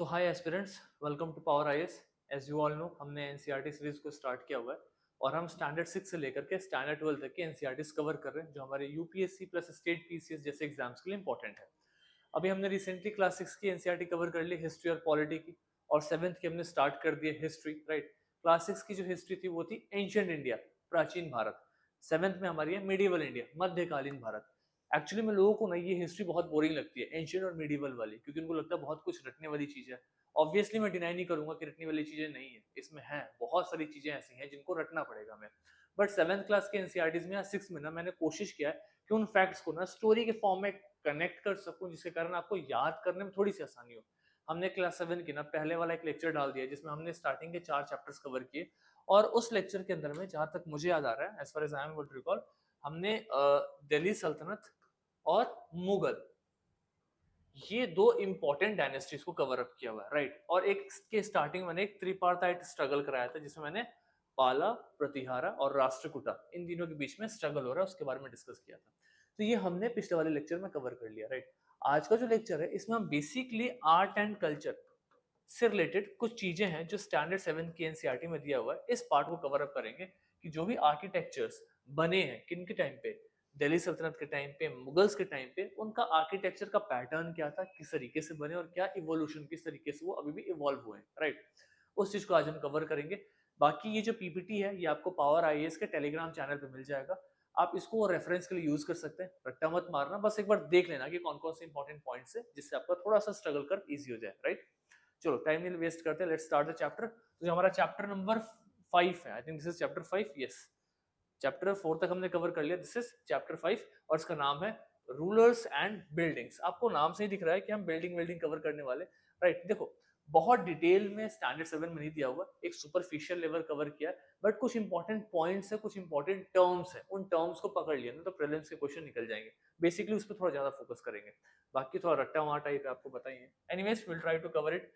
So hi aspirants, welcome to Power IAS. As you all know, हमने NCERT series को start किया हुआ है और हम स्टैंडर्ड 6 से लेकर के स्टैंडर्ड 12 तक के एनसीईआरटीज कवर कर रहे हैं जो हमारे यूपीएससी प्लस स्टेट पीसीएस जैसे एग्जाम्स के लिए इंपॉर्टेंट है। अभी हमने रिसेंटली क्लास 6 की एनसीईआरटी कवर कर ली, हिस्ट्री और पॉलिटी की, और 7th की हमने स्टार्ट कर दी हिस्ट्री। राइट, क्लास 6 की जो हिस्ट्री थी वो थी एंशिएंट इंडिया, प्राचीन भारत। 7th में हमारी है मिडिवल इंडिया, मध्यकालीन भारत। एक्चुअली में लोगों को ना ये हिस्ट्री बहुत बोरिंग लगती है, एंशिएंट और मिडिवल वाली, क्योंकि उनको लगता है बहुत कुछ रटने वाली चीज है। ऑब्वियसली मैं डिनाई नहीं करूंगा कि रटने वाली चीजें नहीं है, इसमें है बहुत सारी चीजें ऐसी हैं जिनको रटना पड़ेगा हमें। बट 7th क्लास के एनसीईआरटीज में या 6 में ना मैंने कोशिश किया है कि उन फैक्ट्स को ना स्टोरी के फॉर्म में कनेक्ट कर सकूं, जिसके कारण आपको याद करने में थोड़ी सी आसानी हो। हमने क्लास 7 की ना पहले वाला एक लेक्चर डाल दिया जिसमें हमने स्टार्टिंग के 4 चैप्टर्स कवर किए, और उस लेक्चर के अंदर में जहां तक मुझे याद आ रहा है, as far as I am good recall, हमने दिल्ली सल्तनत और मुगल, ये दो इंपॉर्टेंट डायनेस्टीज को कवर अप किया हुआ है। राइट, और एक के स्टार्टिंग मैंने एक त्रिपार्टाइट स्ट्रगल कराया था जिसमें मैंने पाला, प्रतिहारा और राष्ट्रकूटा, इन तीनों के बीच में स्ट्रगल हो रहा है उसके बारे में डिस्कस किया था। तो ये हमने पिछले वाले लेक्चर में कवर कर लिया। राइट, आज का जो लेक्चर है इसमें हम बेसिकली आर्ट एंड कल्चर से रिलेटेड कुछ चीजें हैं जो स्टैंडर्ड 7 की एनसीईआरटी में दिया हुआ है, इस पार्ट को कवर अप करेंगे कि जो भी आर्किटेक्चर्स बने हैं किन के टाइम पे, दिल्ली सल्तनत के टाइम पे, मुगल्स के टाइम पे, उनका आर्किटेक्चर का पैटर्न क्या था, किस तरीके से बने, और क्या इवोल्यूशन, किस तरीके से वो अभी भी इवॉल्व हुए हैं। राइट, उस चीज को आज हम कवर करेंगे। बाकी ये जो पीपीटी है ये आपको पावर आईएएस के टेलीग्राम चैनल पे मिल जाएगा, आप इसको रेफरेंस के लिए यूज कर सकते हैं। रट्टा मत मारना, बस एक बार देख लेना कि कौन कौन से इंपॉर्टेंट पॉइंट्स है जिससे आपका थोड़ा सा स्ट्रगल कर इजी हो जाए। राइट, चलो टाइम नहीं वेस्ट करते, लेट्स स्टार्ट द चैप्टर। तो जो हमारा चैप्टर नंबर 5 है, आई think this is chapter 5, yes, chapter 4 तक हमने कवर कर लिया, दिस इज चैप्टर 5, और इसका नाम है रूलर्स एंड बिल्डिंग्स। आपको नाम से ही दिख रहा है कि हम बिल्डिंग बिल्डिंग कवर करने वाले। राइट, देखो बहुत डिटेल में स्टैंडर्ड 7 में नहीं दिया हुआ, एक सुपरफिशियल लेवल कवर किया, बट कुछ इंपॉर्टेंट पॉइंट्स है, कुछ इंपॉर्टेंट टर्म्स है, उन टर्म्स को पकड़ लिया ना तो प्रीलिम्स के क्वेश्चन निकल जाएंगे। बेसिकली उस पर थोड़ा ज्यादा फोकस करेंगे, बाकी थोड़ा रट्टा वहाँ टाइप है, आपको बताइए। Anyways will try to cover it.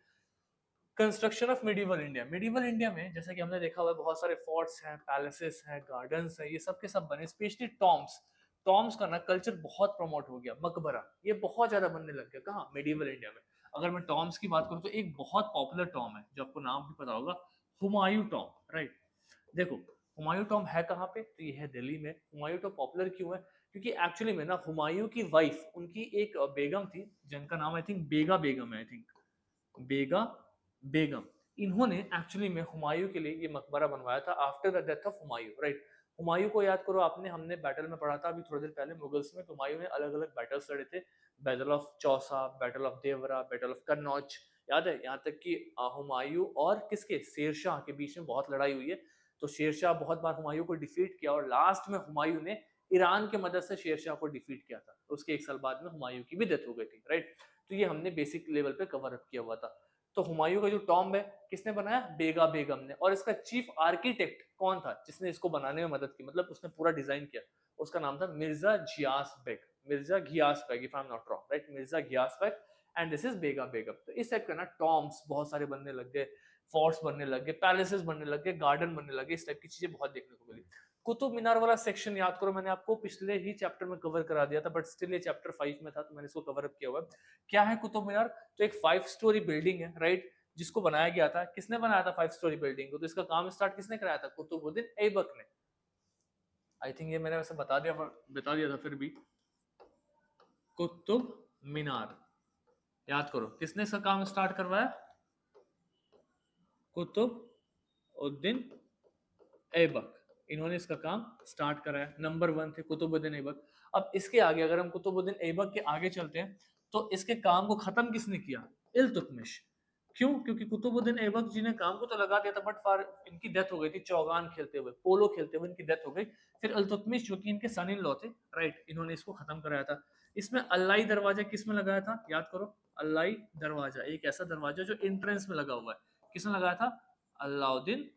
Construction of medieval India, medieval India में जैसा कि हमने देखा हुआ है बहुत सारे फोर्ट्स हैं, पैलेसेस हैं, गार्डन्स हैं, ये सब के सब बने, स्पेशली टॉम्स। टॉम्स का ना कल्चर बहुत प्रमोट हो गया, मकबरा ये बहुत ज्यादा बनने लग गया। कहाँ? मिडिवल इंडिया में। अगर मैं टॉम्स की बात करूँ तो एक बहुत पॉपुलर टॉम है जो आपको नाम भी पता होगा, हुमायूं टॉम। राइट, देखो हुमायूं टॉम है कहाँ पे, तो ये है दिल्ली में। हुमायूं टॉम पॉपुलर क्यों है? क्योंकि एक्चुअली में ना हुमायूं की वाइफ, उनकी एक बेगम थी जिनका नाम आई थिंक बेगा बेगम है, आई थिंक बेगा बेगम, इन्होंने एक्चुअली में हुमायूं के लिए ये मकबरा बनवाया था after the death of Humayun. Right, Humayun को याद करो आपने, हमने बैटल में पढ़ा था अभी थोड़ी देर पहले मुगल्स में, तो हुमायूं ने अलग अलग बैटल्स लड़े थे, battle of Chausa, battle of Deora, battle of Kannauj, याद है? यहाँ तक कि हुमायूं और किसके, शेरशाह के बीच में बहुत लड़ाई हुई है। तो शेरशाह बहुत बार हुमायूं को डिफीट किया, और लास्ट में हुमायूं ने ईरान की मदद से शेरशाह को डिफीट किया था। उसके एक साल बाद में हुमायूं की भी डेथ हो गई थी। राइट, तो ये हमने बेसिक लेवल पे कवर अप किया हुआ था। तो हुमायूं का जो टॉम्ब है किसने बनाया? बेगा बेगम ने। और इसका चीफ आर्किटेक्ट कौन था जिसने इसको बनाने में मदद की, मतलब उसने पूरा डिजाइन किया? उसका नाम था Mirza Ghiyas Beg, Mirza Ghiyas Beg, if I am not wrong. Right, Mirza Ghiyas Beg, and this is Bega Begum. तो इस टाइप का ना टॉम्ब्स बहुत सारे बनने लग गए, फोर्ट्स बनने लग गए, पैलेसेस बनने लग गए, गार्डन बनने लगे, इस टाइप की चीजें बहुत देखने को मिली। कुतुब मीनार वाला सेक्शन याद करो, मैंने आपको पिछले ही चैप्टर में कवर करा दिया था, बट स्टिल ये चैप्टर 5 में था तो मैंने इसको कवर अप किया हुआ है। क्या है कुतुब मीनार? तो एक 5 स्टोरी बिल्डिंग है। राइट, जिसको बनाया गया था, किसने बनाया था 5 स्टोरी बिल्डिंग को? तो इसका काम स्टार्ट किसने कराया था? कुतुबुद्दीन ऐबक ने। आई थिंक ये मैंने वैसे बता दिया था फिर भी। कुतुब मीनार याद करो, किसने इसका काम स्टार्ट करवाया? कुतुब उद्दीन ऐबक, इन्होंने इसका काम स्टार्ट कराया। नंबर 1 थे कुतुबुद्दीन ऐबक। अब इसके आगे अगर हम कुतुबुद्दीन ऐबक के आगे चलते हैं तो इसके काम को खत्म किसने किया? इल्तुतमिश। क्यों? क्योंकि कुतुबुद्दीन ऐबक जी ने काम को तो लगा दिया था, बट फार इनकी डेथ हो गई थी चौगान खेलते हुए, पोलो खेलते हुए इनकी डेथ हो गई। फिर इल्तुतमिश जो कि इनके सन इन लॉ थे, राइट, इन्होंने इसको खत्म कराया था। इसमें अल्लाई दरवाजा किस में लगाया था? याद करो, अल्लाई दरवाजा एक ऐसा दरवाजा जो एंट्रेंस में लगा हुआ है, किसने लगाया था? अलाउद्दीन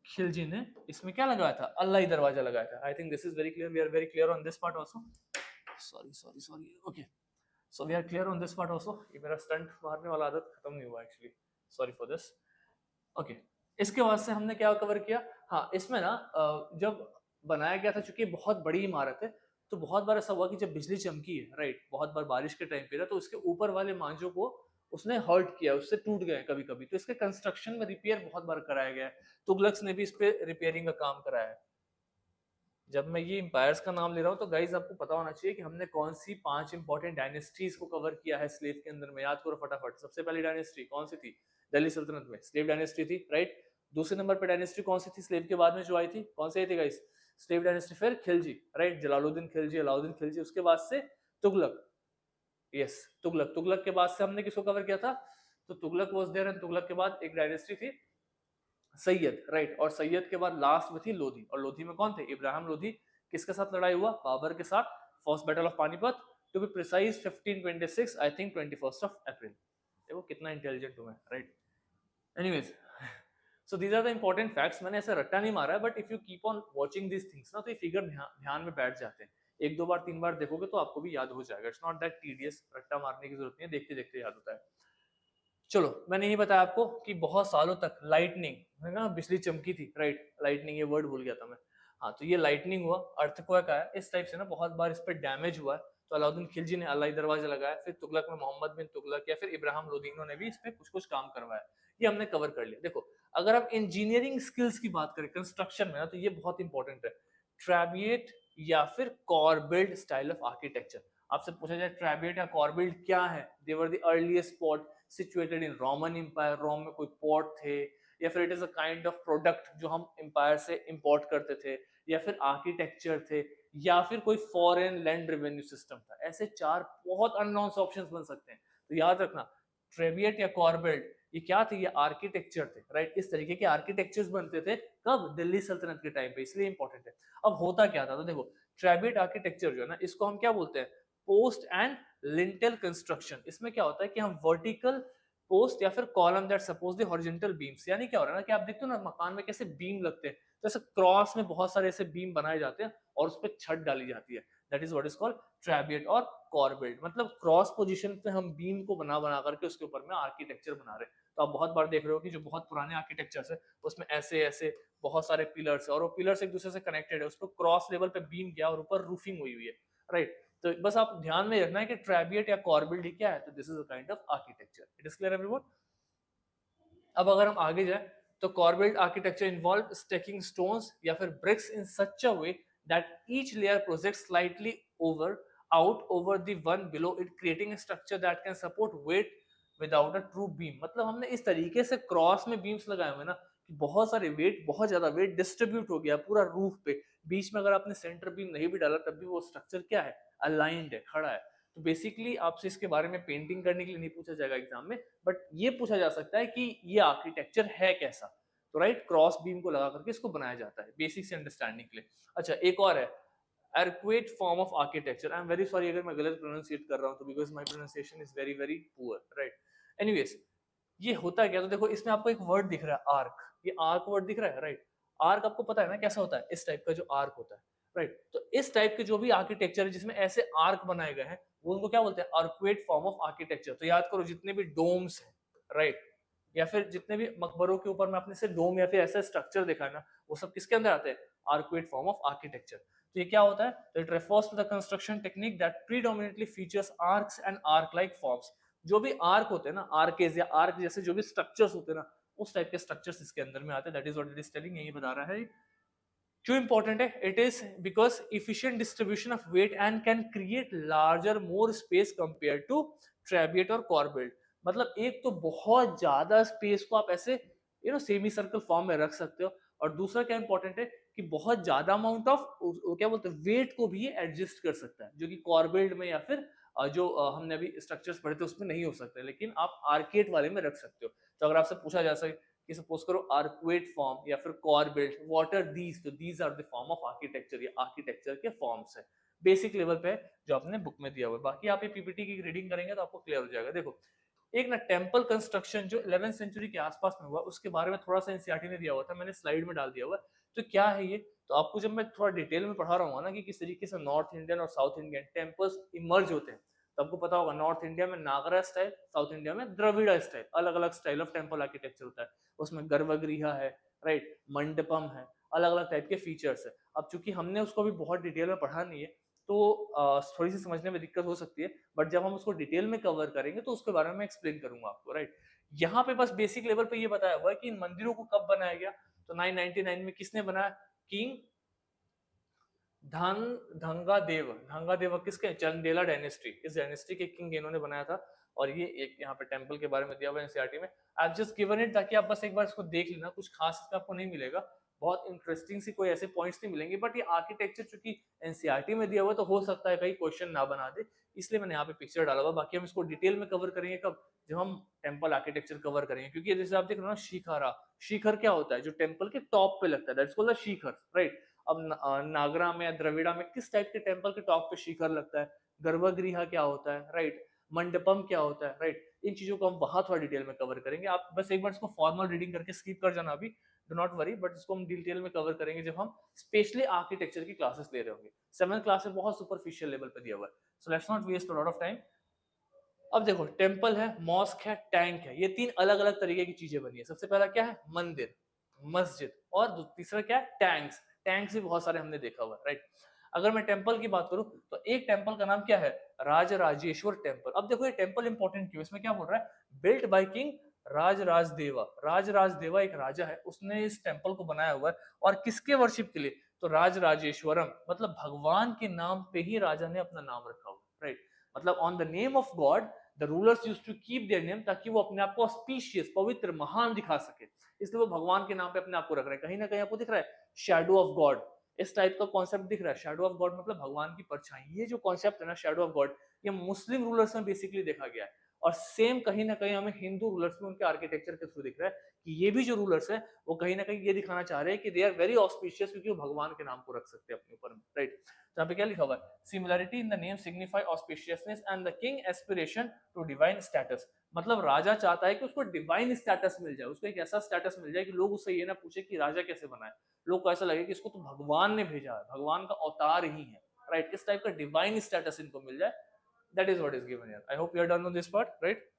खिलजी ने इसमें क्या लगाया था? अल्लाही दरवाजा लगाया था। I think this is very clear, we are very clear on this part also. Sorry, okay, so we are clear on this part also. ये मेरा स्टंट मारने वाला आदत खत्म नहीं हुआ actually, sorry for this. Okay, इसके बाद से हमने क्या कवर किया? हाँ, इसमें ना जब बनाया गया था, चूंकि बहुत बड़ी इमारत है, तो बहुत बार ऐसा हुआ कि जब बिजली चमकी है, राइट, बहुत बार बारिश के टाइम पे ना, तो उसके ऊपर वाले मांझों को उसने हर्ट किया, उससे टूट गए कभी कभी, तो इसके कंस्ट्रक्शन में रिपेयर बहुत बार कराया गया है। तुगलक्स ने भी इस पे रिपेयरिंग का काम कराया है। जब मैं ये एम्पायर्स का नाम ले रहा हूँ तो गाइज आपको पता होना चाहिए कि हमने कौन सी 5 इंपॉर्टेंट डायनेस्टीज को कवर किया है स्लेव के अंदर में, याद करो फटाफट। सबसे पहली डायनेस्टी कौन सी थी? दिल्ली सल्तनत में स्लेव डायनेस्टी थी, राइट। दूसरे नंबर पे डायनेस्टी कौन सी थी स्लेव के बाद में जो आई थी, कौन सी आई थी गाइज? Slave dynasty. फिर खिलजी, राइट, जलालुद्दीन खिलजी, अलाउद्दीन खिलजी। उसके बाद से तुगलक, यस, तुगलक। तुगलक के बाद से हमने किसको कवर किया था? तो Tughlaq was there, and Tughlaq के बाद एक डायनेस्टी थी सैयद, राइट। और सैयद के बाद लास्ट में थी लोधी, और लोधी में कौन थे? इब्राहिम लोधी। किसके साथ लड़ाई हुआ? बाबर के साथ। First battle of Panipat, to be precise 1526, I think 21 April. देखो कितना इंटेलिजेंट हूं मैं, right. Anyways, so these are the important facts. मैंने ऐसा रट्टा नहीं मारा है, but if you keep on watching this things ना, तो ये फिगर ध्यान में बैठ जाते हैं। एक दो बार तीन बार देखोगे तो आपको भी याद हो जाएगा। इट्स नॉट दैट टीडियस, रट्टा मारने की जरूरत नहीं है, देखते देखते याद होता है। चलो, मैंने यही बताया आपको कि बहुत सालों तक लाइटनिंग है ना, बिजली चमकी थी, राइट। लाइटनिंग, ये वर्ड भूल गया था मैं। हाँ, तो ये लाइटनिंग हुआ, अर्थक्वेक आया, इस टाइप से ना बहुत बार इस पर डैमेज हुआ है। तो अलाउद्दीन खिलजी ने अलाई दरवाजा लगाया, फिर तुगलक में मोहम्मद बिन तुगलक या फिर इब्राहिम लोदी, इन्होंने भी इस पे कुछ कुछ काम करवाया। ये हमने कवर कर लिया। देखो, अगर आप इंजीनियरिंग स्किल्स की बात करें कंस्ट्रक्शन में ना, तो ये बहुत इंपॉर्टेंट है। ट्रैबिएट या फिर कॉरबिल्ड स्टाइल ऑफ आर्किटेक्चर। आपसे पूछा जाए ट्रैबिएट या कॉरबिल्ड क्या है? They were the earliest spot situated in Roman Empire. Rome में कोई पोर्ट थे, या फिर it is a kind of product जो हम एम्पायर से इंपोर्ट करते थे, या फिर आर्किटेक्चर थे, या फिर कोई फॉरेन लैंड रेवेन्यू सिस्टम था। ऐसे चार बहुत अननोन ऑप्शंस बन सकते हैं। तो याद रखना, ट्रेबिएट या कॉरबेल्ट, ये क्या थे? ये आर्किटेक्चर थे, राइट। इस तरीके के आर्किटेक्चर्स बनते थे कब? दिल्ली सल्तनत के टाइम पे, इसलिए इंपॉर्टेंट है। अब होता क्या था, तो देखो, ट्रेबिएट आर्किटेक्चर जो है ना, इसको हम क्या बोलते हैं? Post and lintel construction. इसमें क्या होता है कि हम वर्टिकल पोस्ट या फिर column that suppose the horizontal beams. यानी क्या हो रहा है ना कि आप देखते हो ना मकान में कैसे बीम लगते हैं, तो ऐसे क्रॉस में बहुत सारे ऐसे बीम बनाए जाते हैं और उस पर छत डाली जाती है। That is what is called trabeate or corbelled. मतलब क्रॉस पोजीशन पे हम बीम को बना बना करके उसके ऊपर में आर्किटेक्चर बना रहे हैं। तो आप बहुत बार देख रहे हो कि जो बहुत पुराने आर्किटेक्चर्स है उसमें ऐसे ऐसे बहुत सारे पिलर्स है, और वो पिलर्स एक दूसरे से कनेक्टेड है, उस पर क्रॉस लेवल पे बीम गया और ऊपर रूफिंग हुई हुई है, राइट। तो बस आप ध्यान में रखना है कि ट्रैबिएट या कॉरबिल्ट क्या है, तो this is a kind of architecture. It is clear everyone? अब अगर हम आगे जाए, तो Corbett architecture involve stacking stones या फिर BRICS in such a way that each layer projects slightly over out over the one below it, creating a structure that can support weight without a true beam। मतलब हमने इस तरीके से cross में beams लगाए हुए ना कि बहुत सारे वेट, बहुत ज्यादा वेट डिस्ट्रीब्यूट हो गया पूरा रूफ पे। बीच में अगर आपने सेंटर बीम नहीं भी डाला तब भी वो स्ट्रक्चर क्या है? अलाइंड है, खड़ा है। तो बेसिकली आपसे इसके बारे में पेंटिंग करने के लिए नहीं पूछा जाएगा एग्जाम में, बट ये पूछा जा सकता है कि ये आर्किटेक्चर है कैसा। तो राइट, क्रॉस बीम को लगा करके इसको बनाया जाता है, बेसिक से अंडरस्टैंडिंग के लिए। अच्छा, एक और है, arcuate form of architecture। I am very sorry अगर मैं गलत प्रोनाउंसिएट कर रहा हूँ, तो because my pronunciation is very very poor, right. Anyways, ये होता है क्या? तो देखो, इसमें आपको एक वर्ड दिख रहा है, आर्क। ये आर्क वर्ड दिख रहा है, राइट। आर्क आपको पता है ना कैसा होता है? इस टाइप का जो आर्क होता है, राइट। तो इस टाइप के जो भी आर्किटेक्चर है जिसमें ऐसे आर्क बनाए गए हैं, वो उनको क्या बोलते हैं? Arcuate form of architecture. तो याद करो, जितने भी डोम्स हैं, राइट, या फिर जितने भी मकबरों के ऊपर में आपने से डोम या फिर ऐसा स्ट्रक्चर देखा है ना, वो सब किसके अंदर आते हैं? Arcuate form of architecture. तो ये क्या होता है? तो it refers to the construction technique that predominantly features arches and arch like forms. जो भी आर्क होते हैं ना, आर्केज या आर्क जैसे जो भी स्ट्रक्चर्स होते हैं ना, उस टाइप के स्ट्रक्चर्स इसके अंदर में आते हैं। That is what it is telling, यही बता रहा है। क्यों इंपॉर्टेंट है? It is because efficient distribution of weight and can create larger more space compare to trabeate or corbelled. मतलब एक तो बहुत ज्यादा स्पेस को आप ऐसे सेमी सर्कल फॉर्म में रख सकते हो, और दूसरा क्या इंपॉर्टेंट है कि बहुत ज्यादा अमाउंट ऑफ क्या बोलते हैं वेट को भी ये एडजस्ट कर सकता है, जो कि कॉर्बेल्ट में या फिर जो हमने अभी स्ट्रक्चर्स पढ़े थे उसमें नहीं हो सकते, लेकिन आप आर्केट वाले में रख सकते हो। तो अगर आपसे पूछा जा सके कि सपोज करो आर्कुएट फॉर्म या फिर कॉर्बेल्ट, व्हाट आर दीज? तो these are the form of architecture. ये आर्किटेक्चर के फॉर्म्स है, बेसिक लेवल पे जो आपने बुक में दिया हुआ है। बाकी आप ये पीपीटी की रीडिंग करेंगे तो आपको क्लियर हो जाएगा। देखो, एक ना टेम्पल कंस्ट्रक्शन जो 11th सेंचुरी के आसपास में हुआ, उसके बारे में थोड़ा सा एनसीईआरटी ने दिया हुआ था, मैंने स्लाइड में डाल दिया हुआ। तो क्या है ये? तो आपको जब मैं थोड़ा डिटेल में पढ़ा रहा हूँ ना कि किस तरीके से नॉर्थ इंडियन और साउथ इंडियन टेम्पल्स इमर्ज होते हैं, तो आपको पता होगा नॉर्थ इंडिया में नागरा स्टाइल, साउथ इंडिया में द्रविड़ा स्टाइल, अलग अलग स्टाइल ऑफ टेम्पल आर्किटेक्चर होता है। उसमें गर्भगृह है, राइट, मंडपम है, अलग अलग टाइप के फीचर्स है। अब चूंकि हमने उसको भी बहुत डिटेल में पढ़ा नहीं है, तो थोड़ी सी समझने में दिक्कत हो सकती है, बट जब हम उसको डिटेल में कवर करेंगे तो उसके बारे में एक्सप्लेन करूंगा आपको, राइट। यहाँ पे बस बेसिक लेवल पे ये बताया हुआ है कि इन मंदिरों को कब बनाया गया, तो 999 में किसने बनाया, किंग धंगादेव किसके, चंदेला डायनेस्टी, इस डायनेस्टी के किंग इन्होंने बनाया था। और ये एक यहाँ पे टेंपल के बारे में दिया हुआ है एनसीईआरटी में। आई जस्ट गिवन इट ताकि आप बस एक बार इसको देख लेना, कुछ खास इसका आपको नहीं मिलेगा, बहुत इंटरेस्टिंग सी कोई ऐसे पॉइंट्स नहीं मिलेंगे, बट ये आर्किटेक्चर चूंकि एनसीईआरटी में दिया हुआ तो हो सकता है कहीं क्वेश्चन ना बना दे, इसलिए मैंने यहाँ पे पिक्चर डाला हुआ। बाकी हम इसको डिटेल में कवर करेंगे कब, जब हम टेंपल आर्किटेक्चर कवर करेंगे, क्योंकि जैसे आप देख रहे हो ना शिखरा, शिखर क्या होता है, जो टेंपल के टॉप पे लगता है, that's called the Shikhar, right. अब नागरा में या द्रविड़ा में किस टाइप के टेंपल के टॉप पे शिखर लगता है, गर्भगृह क्या होता है, राइट, मंडपम क्या होता है, राइट। इन चीजों को हम वहां थोड़ा डिटेल में कवर करेंगे, आप बस एक बार इसको फॉर्मल रीडिंग करके स्किप कर जाना अभी, डू नॉट वरी, बट इसको हम डिटेल में कवर करेंगे जब हम स्पेशली आर्किटेक्चर की क्लासेस ले रहे होंगे। 7th क्लास में बहुत सुपरफिशियल लेवल पे दिया हुआ है, so let's not waste a lot of time. अब देखो, टेंपल है, मॉस्क है, टैंक है, ये 3 अलग अलग तरीके की चीजें बनी है। सबसे पहला क्या है, मंदिर, मस्जिद, और तीसरा क्या है, टैंक्स। टैंक्स भी बहुत सारे हमने देखा हुआ है, राइट। अगर मैं टेंपल की बात करूं तो एक टेंपल का नाम क्या है, राजराजेश्वर टेंपल। अब देखो ये टेंपल इंपॉर्टेंट क्यों, इसमें क्या बोल रहा है, बिल्ट बाय किंग राजराजदेवा। राजराजदेवा एक राजा है, उसने इस टेंपल को बनाया हुआ है, और किसके वर्शिप के लिए, तो राजराजेश्वरम, मतलब भगवान के नाम पे ही राजा ने अपना नाम रखा हुआ, राइट। मतलब on the name of God the rulers used to keep their name, ताकि वो अपने आप को ऑस्पिशियस, पवित्र, महान दिखा सके, इसलिए वो भगवान के नाम पे अपने आप को रख रहे हैं। कहीं ना कहीं आपको दिख रहा है शैडो ऑफ गॉड, इस टाइप का कॉन्सेप्ट दिख रहा है, शैडो ऑफ गॉड मतलब भगवान की परछाई। ये जो कॉन्सेप्ट है ना शैडो ऑफ गॉड, ये मुस्लिम रूलर्स में बेसिकली देखा गया है, और सेम कहीं ना कहीं हमें हिंदू रूलर्स में उनके आर्किटेक्चर के थ्रू दिख रहा है कि ये भी जो रूलर्स है वो कहीं ना कहीं ये दिखाना चाह रहे हैं कि दे आर वेरी ऑस्पिशियस, क्योंकि वो भगवान के नाम को रख सकते हैं अपने ऊपर, राइट। तो यहाँ पे क्या लिखा हुआ है, similarity in the name signify auspiciousness and the king aspiration to divine status. मतलब राजा चाहता है कि उसको डिवाइन स्टेटस मिल जाए, उसको एक ऐसा स्टेटस मिल जाए कि लोग उससे ये ना पूछे कि राजा कैसे बना है, लोग को ऐसा लगे कि इसको तो भगवान ने भेजा है, भगवान का अवतार ही है, राइट। इस टाइप का डिवाइन स्टेटस इनको मिल जाए, that is what is given here. I hope you are done on this part, right.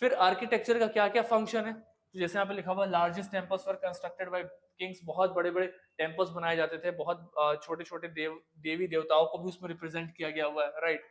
फिर आर्किटेक्चर का क्या क्या फंक्शन है, तो जैसे यहाँ पे लिखा हुआ largest temples were constructed by Kings, बहुत बड़े बड़े टेम्पल्स बनाए जाते थे, बहुत छोटे छोटे देवी देवताओं को भी उसमें रिप्रेजेंट किया गया हुआ है, राइट।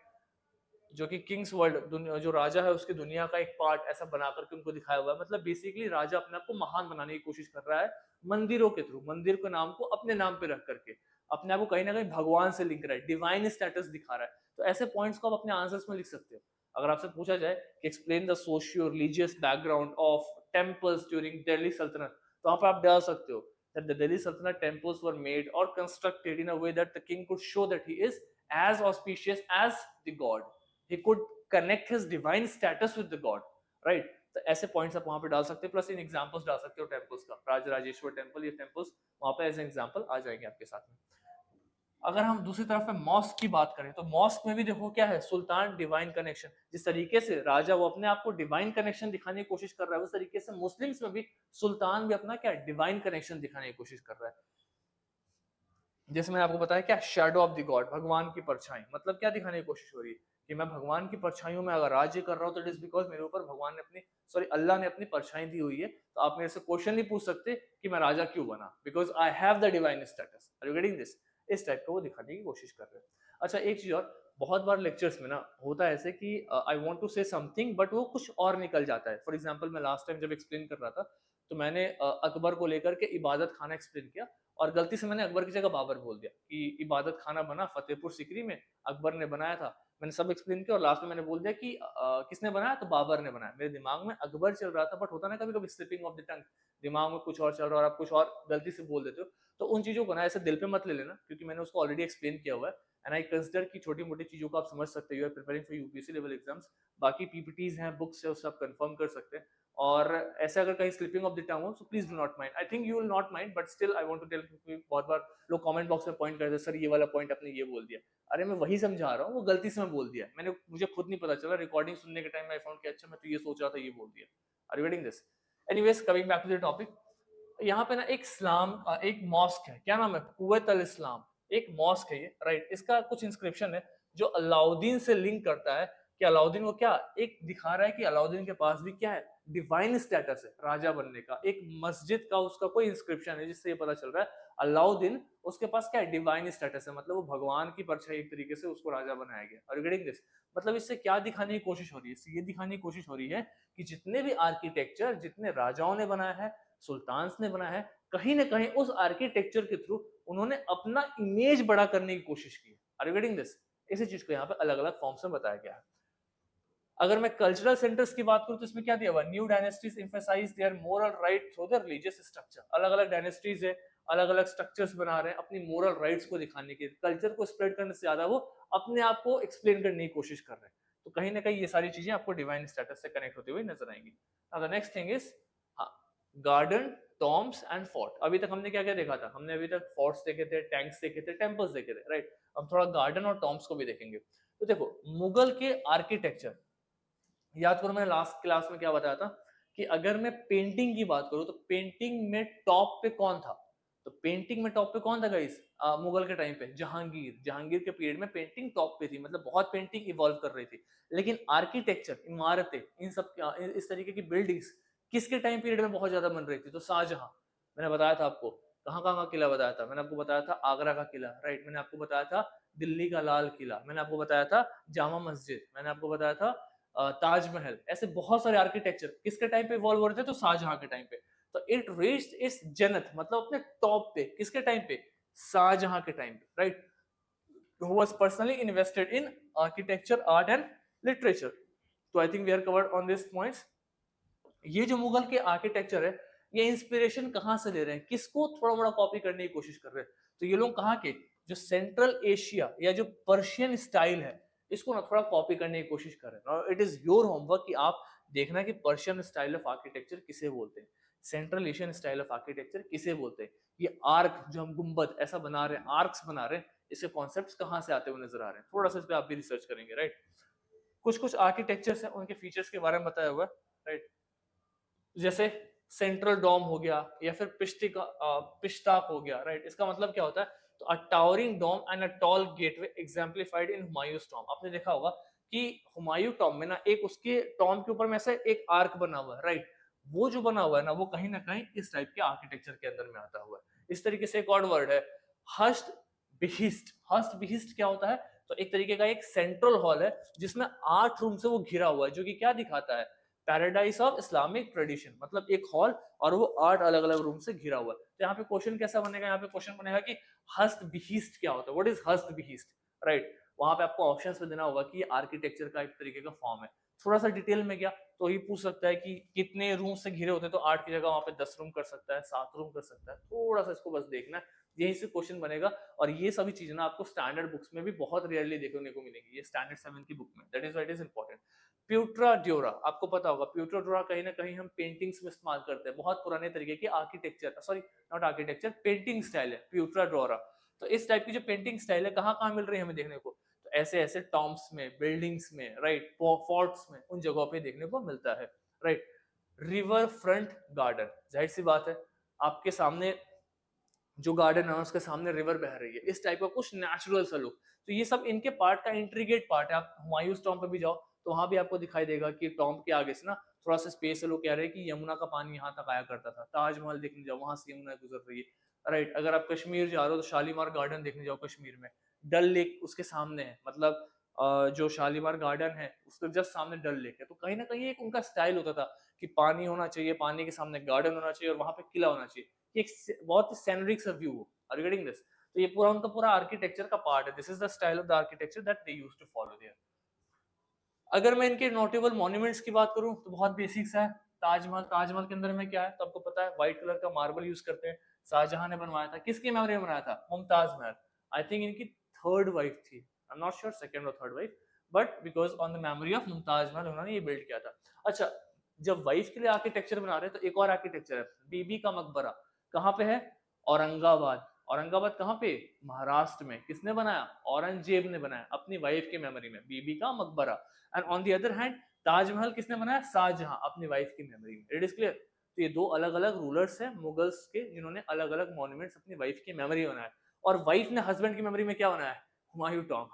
जो कि किंग्स वर्ल्ड, जो राजा है उसकी दुनिया का एक पार्ट ऐसा बना करके उनको दिखाया हुआ है। मतलब बेसिकली राजा अपने आप को महान बनाने की कोशिश कर रहा है मंदिरों के थ्रू, मंदिर के नाम को अपने नाम पे रख करके अपने आप को कहीं ना कहीं भगवान से लिंक रहा है, डिवाइन स्टेटस दिखा रहा है। तो ऐसे पॉइंट्स को आप अपने आंसर्स में लिख सकते हो। अगर आपसे पूछा जाए कि explain the socio religious background of temples during Delhi सल्तनत, तो वहां पर आप डाल सकते हो that the Delhi Sultanate temples were made or constructed in a way that the king could show that he is as auspicious as the god. He could connect his divine status with the god, right? तो ऐसे points आप वहां पे डाल सकते हो, plus इन examples डाल सकते हो टेम्पल्स का, राजराजेश्वर टेम्पल, ये टेम्पल्स वहां पे एज एग्जांपल आ जाएंगे आपके साथ में। अगर हम दूसरी तरफ में मॉस्क की बात करें तो मॉस्क में भी देखो क्या है, सुल्तान डिवाइन कनेक्शन। जिस तरीके से राजा वो अपने आप को डिवाइन कनेक्शन दिखाने की कोशिश कर रहा है, उस तरीके से मुस्लिम्स में भी सुल्तान भी अपना क्या डिवाइन कनेक्शन दिखाने की कोशिश कर रहा है। जैसे मैंने आपको बताया क्या, शैडो ऑफ द गॉड, भगवान की परछाई, मतलब क्या दिखाने की कोशिश हो रही है कि मैं भगवान की परछाइयों में अगर राज्य कर रहा हूँ तो इट इज बिकॉज मेरे ऊपर भगवान ने अपनी, सॉरी, अल्लाह ने अपनी परछाई दी हुई है। तो आप मेरे से क्वेश्चन नहीं पूछ सकते कि मैं राजा क्यों बना, because I have the divine status. Are you getting this? इस टाइप का वो दिखाने की कोशिश कर रहे हैं। अच्छा, एक चीज और, बहुत बार लेक्चर्स में ना होता है ऐसे कि I want to say something but वो कुछ और निकल जाता है। फॉर एग्जांपल मैं लास्ट टाइम जब एक्सप्लेन कर रहा था तो मैंने अकबर को लेकर के इबादत खाना एक्सप्लेन किया, और गलती से मैंने अकबर की जगह बाबर बोल दिया कि इबादत खाना बना फतेहपुर सिकरी में, अकबर ने बनाया था। मैंने सब एक्सप्लेन किया और लास्ट में मैंने बोल दिया कि किसने बनाया, तो बाबर ने बनाया। मेरे दिमाग में अकबर चल रहा था, बट होता ना कभी कभी स्लिपिंग ऑफ द टंग, दिमाग में कुछ और चल रहा है और आप कुछ और गलती से बोल देते हो। तो उन चीजों को ना ऐसे दिल पे मत ले लेना, क्योंकि मैंने उसको ऑलरेडी एक्सप्लेन किया हुआ है, एंड आई कंसिडर की छोटी मोटी चीजों को आप समझ सकते हो, you are preparing for UPSC level exams. बाकी पीपीटीज हैं, बुक्स है, उससे आप कंफर्म कर सकते हैं। और ऐसे अगर कहीं स्लिपिंग ऑफ द टंग हो so please do not mind, I think you will not mind, but still I want to tell, क्योंकि बहुत बार लोग कमेंट बॉक्स में पॉइंट करते हैं, सर ये वाला पॉइंट आपने ये बोल दिया। अरे मैं वही समझा रहा हूँ, वो गलती से मैं बोल दिया, मैंने, मुझे खुद नहीं पता चला, रिकॉर्डिंग सुनने के टाइम आई फाउंड कि अच्छा मैं तो ये सोच रहा था, ये बोल दिया। Are you getting this? Anyways, coming back to the topic, यहाँ पे ना एक इस्लाम, एक मॉस्क है, क्या नाम है, कुवैत अल इस्लाम, एक मॉस्क है ये, राइट। इसका कुछ इंस्क्रिप्शन है जो अलाउद्दीन से लिंक करता है कि अलाउद्दीन को क्या एक दिखा रहा है कि अलाउद्दीन के पास भी क्या है, डिवाइन स्टेटस है राजा बनने का, एक मस्जिद का उसका कोई इंस्क्रिप्शन है जिससे ये पता चल रहा है अलाउद्दीन उसके पास क्या है, डिवाइन स्टेटस है, मतलब वो भगवान की परछाई एक तरीके से उसको राजा बनाया गया। और गेटिंग दिस, मतलब इससे क्या दिखाने की कोशिश हो रही है, इससे ये दिखाने की कोशिश हो रही है कि जितने भी आर्किटेक्चर जितने राजाओं ने बनाया है, सुल्तान्स ने बनाया है, कहीं ना कहीं उस आर्किटेक्चर के थ्रू उन्होंने अपना इमेज बड़ा करने की कोशिश की है। Are you getting this? इसी चीज को यहाँ पे अलग अलग फॉर्म्स में बताया गया है। अगर मैं कल्चरल सेंटर्स की बात करूं तो इसमें क्या दिया हुआ, new dynasties emphasize their moral right through the religious structure. अलग अलग डायनेस्टीज है, अलग अलग स्ट्रक्चर्स बना रहे हैं अपनी मोरल राइट्स को दिखाने के, कल्चर को स्प्रेड करने से ज्यादा वो अपने आप को एक्सप्लेन करने की कोशिश कर रहे हैं। तो कहीं ना कहीं ये सारी चीजें आपको डिवाइन स्टेटस से कनेक्ट होती हुई नजर आएंगी। The next thing is garden, tombs and fort. अभी तक हमने क्या क्या देखा था, हमने अभी तक फोर्ट्स देखे थे, टैंक्स देखे थे, टेम्पल्स देखे थे, राइट। अब थोड़ा गार्डन और टॉम्ब्स को भी देखेंगे। तो देखो मुगल के आर्किटेक्चर, याद करो मैंने लास्ट क्लास में क्या बताया था कि अगर मैं पेंटिंग की बात करूं तो पेंटिंग में टॉप पे कौन था, तो पेंटिंग में टॉप पे कौन था गाइस, मुगल के टाइम पे जहांगीर। जहांगीर के पीरियड में पेंटिंग टॉप पे थी, मतलब बहुत पेंटिंग इवॉल्व कर रही थी। लेकिन आर्किटेक्चर, इमारतें, इन सब इस तरीके की बिल्डिंग्स किसके टाइम पीरियड में बहुत ज्यादा बन रही थी, तो शाहजहां। मैंने बताया था आपको कहाँ कहाँ का किला बताया था, मैंने आपको बताया था आगरा का किला, राइट। मैंने आपको बताया था दिल्ली का लाल किला, मैंने आपको बताया था जामा मस्जिद, मैंने आपको बताया था ताजमहल। ऐसे बहुत सारे आर्किटेक्चर किसके टाइम पे इवॉल्व हो रहे थे, तो शाहजहां के टाइम पे। तो इट रीच्ड इट्स जेनथ, मतलब अपने टॉप पे किसके टाइम पे, शाहजहां के टाइम पे, right. who was personally invested in architecture, art and literature. तो I think we are covered on this points. ये जो मुगल के आर्किटेक्चर है, ये इंस्पिरेशन कहाँ से ले रहे हैं, किसको थोड़ा बड़ा कॉपी करने की कोशिश कर रहे हैं, तो ये लोग कहाँ के, जो सेंट्रल एशिया या जो पर्शियन स्टाइल है, इसको ना थोड़ा कॉपी करने की कोशिश कर रहे हैं। इट इज योर होमवर्क कि आप देखना कि पर्शियन स्टाइल ऑफ आर्किटेक्चर किसे बोलते हैं, central Asian style of architecture किसे बोलते हैं, ये आर्क जो हम गुंबद ऐसा बना रहे हैं, आर्क्स बना रहे हैं, इसके कॉन्सेप्ट्स कहाँ से आते हुए नजर आ रहे हैं, थोड़ा सा इस पे आप भी रिसर्च करेंगे, राइट। कुछ कुछ आर्किटेक्चर्स हैं, उनके फीचर्स के बारे में बताया हुआ है, राइट। जैसे सेंट्रल डोम हो गया, या फिर पिश्ताक हो गया, राइट। इसका मतलब क्या होता है, तो a towering dome and a tall gateway exemplified in Humayun's tomb. आपने देखा होगा कि हुमायूं टॉम में ना एक उसके टॉम के ऊपर में ऐसे एक आर्क बना हुआ है, राइट। वो जो बना हुआ है ना, वो कहीं ना कहीं इस टाइप के आर्किटेक्चर के अंदर में आता हुआ है। इस तरीके से एक और वर्ड है हस्ट बिहिस्ट। हस्ट बिहिस्ट क्या होता है, तो एक तरीके का एक सेंट्रल हॉल है जिसमें 8 रूम से वो घिरा हुआ है, जो कि क्या दिखाता है, पैराडाइज ऑफ इस्लामिक ट्रेडिशन, मतलब एक हॉल और वो 8 अलग अलग रूम से घिरा हुआ है। तो यहाँ पे क्वेश्चन कैसा बनेगा, यहाँ पे क्वेश्चन बनेगा कि हस्त बिहिस्ट क्या होता है, व्हाट इज हस्त बिहिस्ट, राइट। वहां पे आपको ऑप्शंस में देना होगा कि ये आर्किटेक्चर का एक तरीके का फॉर्म है। थोड़ा सा डिटेल में गया तो ये पूछ सकता है कि कितने रूम से घिरे होते हैं, तो 8 की जगह वहां पे 10 रूम कर सकता है, 7 रूम कर सकता है। थोड़ा सा इसको बस देखना है, यही से क्वेश्चन बनेगा। और ये सभी चीजें ना आपको स्टैंडर्ड बुक्स में भी बहुत रेयरली देखने को मिलेंगी, ये स्टैंडर्ड 7 की बुक में, that is why it is important. Pietra dura, आपको पता होगा प्यूट्रा ड्योरा कहीं ना कहीं हम पेंटिंग्स में इस्तेमाल करते हैं, बहुत पुराने तरीके की architecture, sorry not architecture, painting style है प्यूट्रा ड्योरा। तो इस टाइप की जो पेंटिंग स्टाइल है कहाँ कहाँ मिल रही है हमें देखने को, तो ऐसे ऐसे टॉम्ब्स में, बिल्डिंग्स में, राइट, फोर्ट्स में, उन जगहों पे देखने को मिलता है, राइट। रिवर फ्रंट गार्डन, जाहिर सी बात है आपके सामने जो गार्डन है उसके सामने रिवर बह रही है, इस टाइप का कुछ नेचुरल सा लुक। तो ये सब इनके पार्ट का इंट्रीगेट पार्ट है। आप हुमायूं टॉम्ब पे भी जाओ तो वहां भी आपको दिखाई देगा कि टॉम्ब के आगे से ना थोड़ा सा स्पेस है, लोग कह रहे हैं कि यमुना का पानी यहाँ तक आया करता था। ताजमहल देखने जाओ, वहां से यमुना गुजर रही है, राइट। अगर आप कश्मीर जा रहे हो तो शालीमार गार्डन देखने जाओ कश्मीर में, डल लेक उसके सामने है, मतलब जो शालीमार गार्डन है उसके जस्ट सामने डल लेक है। तो कहीं ना कहीं एक उनका स्टाइल होता था कि पानी होना चाहिए, पानी के सामने गार्डन होना चाहिए और वहां पे किला होना चाहिए, एक बहुत ही सैनरिक सा व्यू हो। Are you getting this? तो ये पूरा उनका पूरा आर्किटेक्चर का पार्ट है, this is the style of the architecture that they used to follow there. अगर मैं इनके नोटेबल मॉन्यूमेंट्स की बात करूं तो बहुत बेसिक्स है। ताजमहल, ताजमहल के अंदर में क्या है तो आपको पता है, व्हाइट कलर का मार्बल यूज करते हैं, शाहजहां ने बनवाया था, किसकी मेमोरी में बनाया था, मुमताज महल। आई थिंक इनकी थर्ड वाइफ थी, I am not sure second or third wife, but because on the memory of Mumtaz Mahal उन्होंने ये बिल्ड किया था। अच्छा, जब वाइफ के लिए आर्किटेक्चर बना रहे हैं तो एक और आर्किटेक्चर है, बीबी का मकबरा, कहाँ पे है, औरंगाबाद। औरंगाबाद कहाँ पे, महाराष्ट्र में। किसने बनाया, औरंगजेब ने बनाया अपनी वाइफ के मेमोरी में, बीबी का मकबरा। And on the other hand Taj Mahal किसने बनाया, शाहजहां अपनी वाइफ की मेमोरी में। It is clear? तो ये दो अलग अलग रूलर्स हैं मुगल्स के जिन्होंने अलग अलग मॉन्यूमेंट्स अपनी वाइफ की मेमोरी में बनाया। और वाइफ ने हस्बैंड की मेमोरी में क्या बनाया है, हुमायूं टॉम्ब,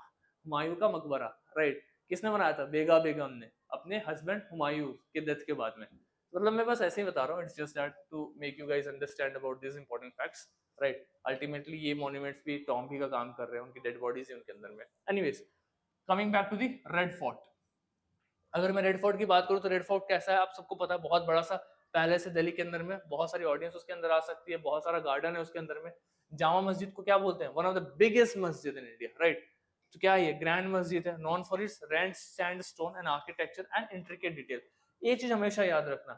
हुमायूं का मकबरा, राइट। किसने बनाया था, बेगा बेगम ने अपने हस्बैंड हुमायूं के डेथ के बाद में। मतलब मैं बस ऐसे ही बता रहा हूँ, it's just that to make you guys understand about this important facts, right. Ultimately ये मॉन्यूमेंट्स भी टॉम्बी का काम कर रहे हैं, उनकी डेड बॉडीज है उनके अंदर में। Anyways, coming back to the Red Fort. अगर मैं रेड फोर्ट की बात करूं तो रेड फोर्ट कैसा है आप सबको पता है, बहुत बड़ा सा पैलेस है दिल्ली के अंदर में, बहुत सारी ऑडियंस उसके अंदर आ सकती है, बहुत सारा गार्डन है उसके अंदर में। जामा मस्जिद को क्या बोलते हैं, वन ऑफ द बिगेस्ट मस्जिद इन इंडिया, राइट। तो क्या है, ग्रैंड मस्जिद है, non for its red sandstone and architecture and intricate detail. ये चीज हमेशा याद रखना।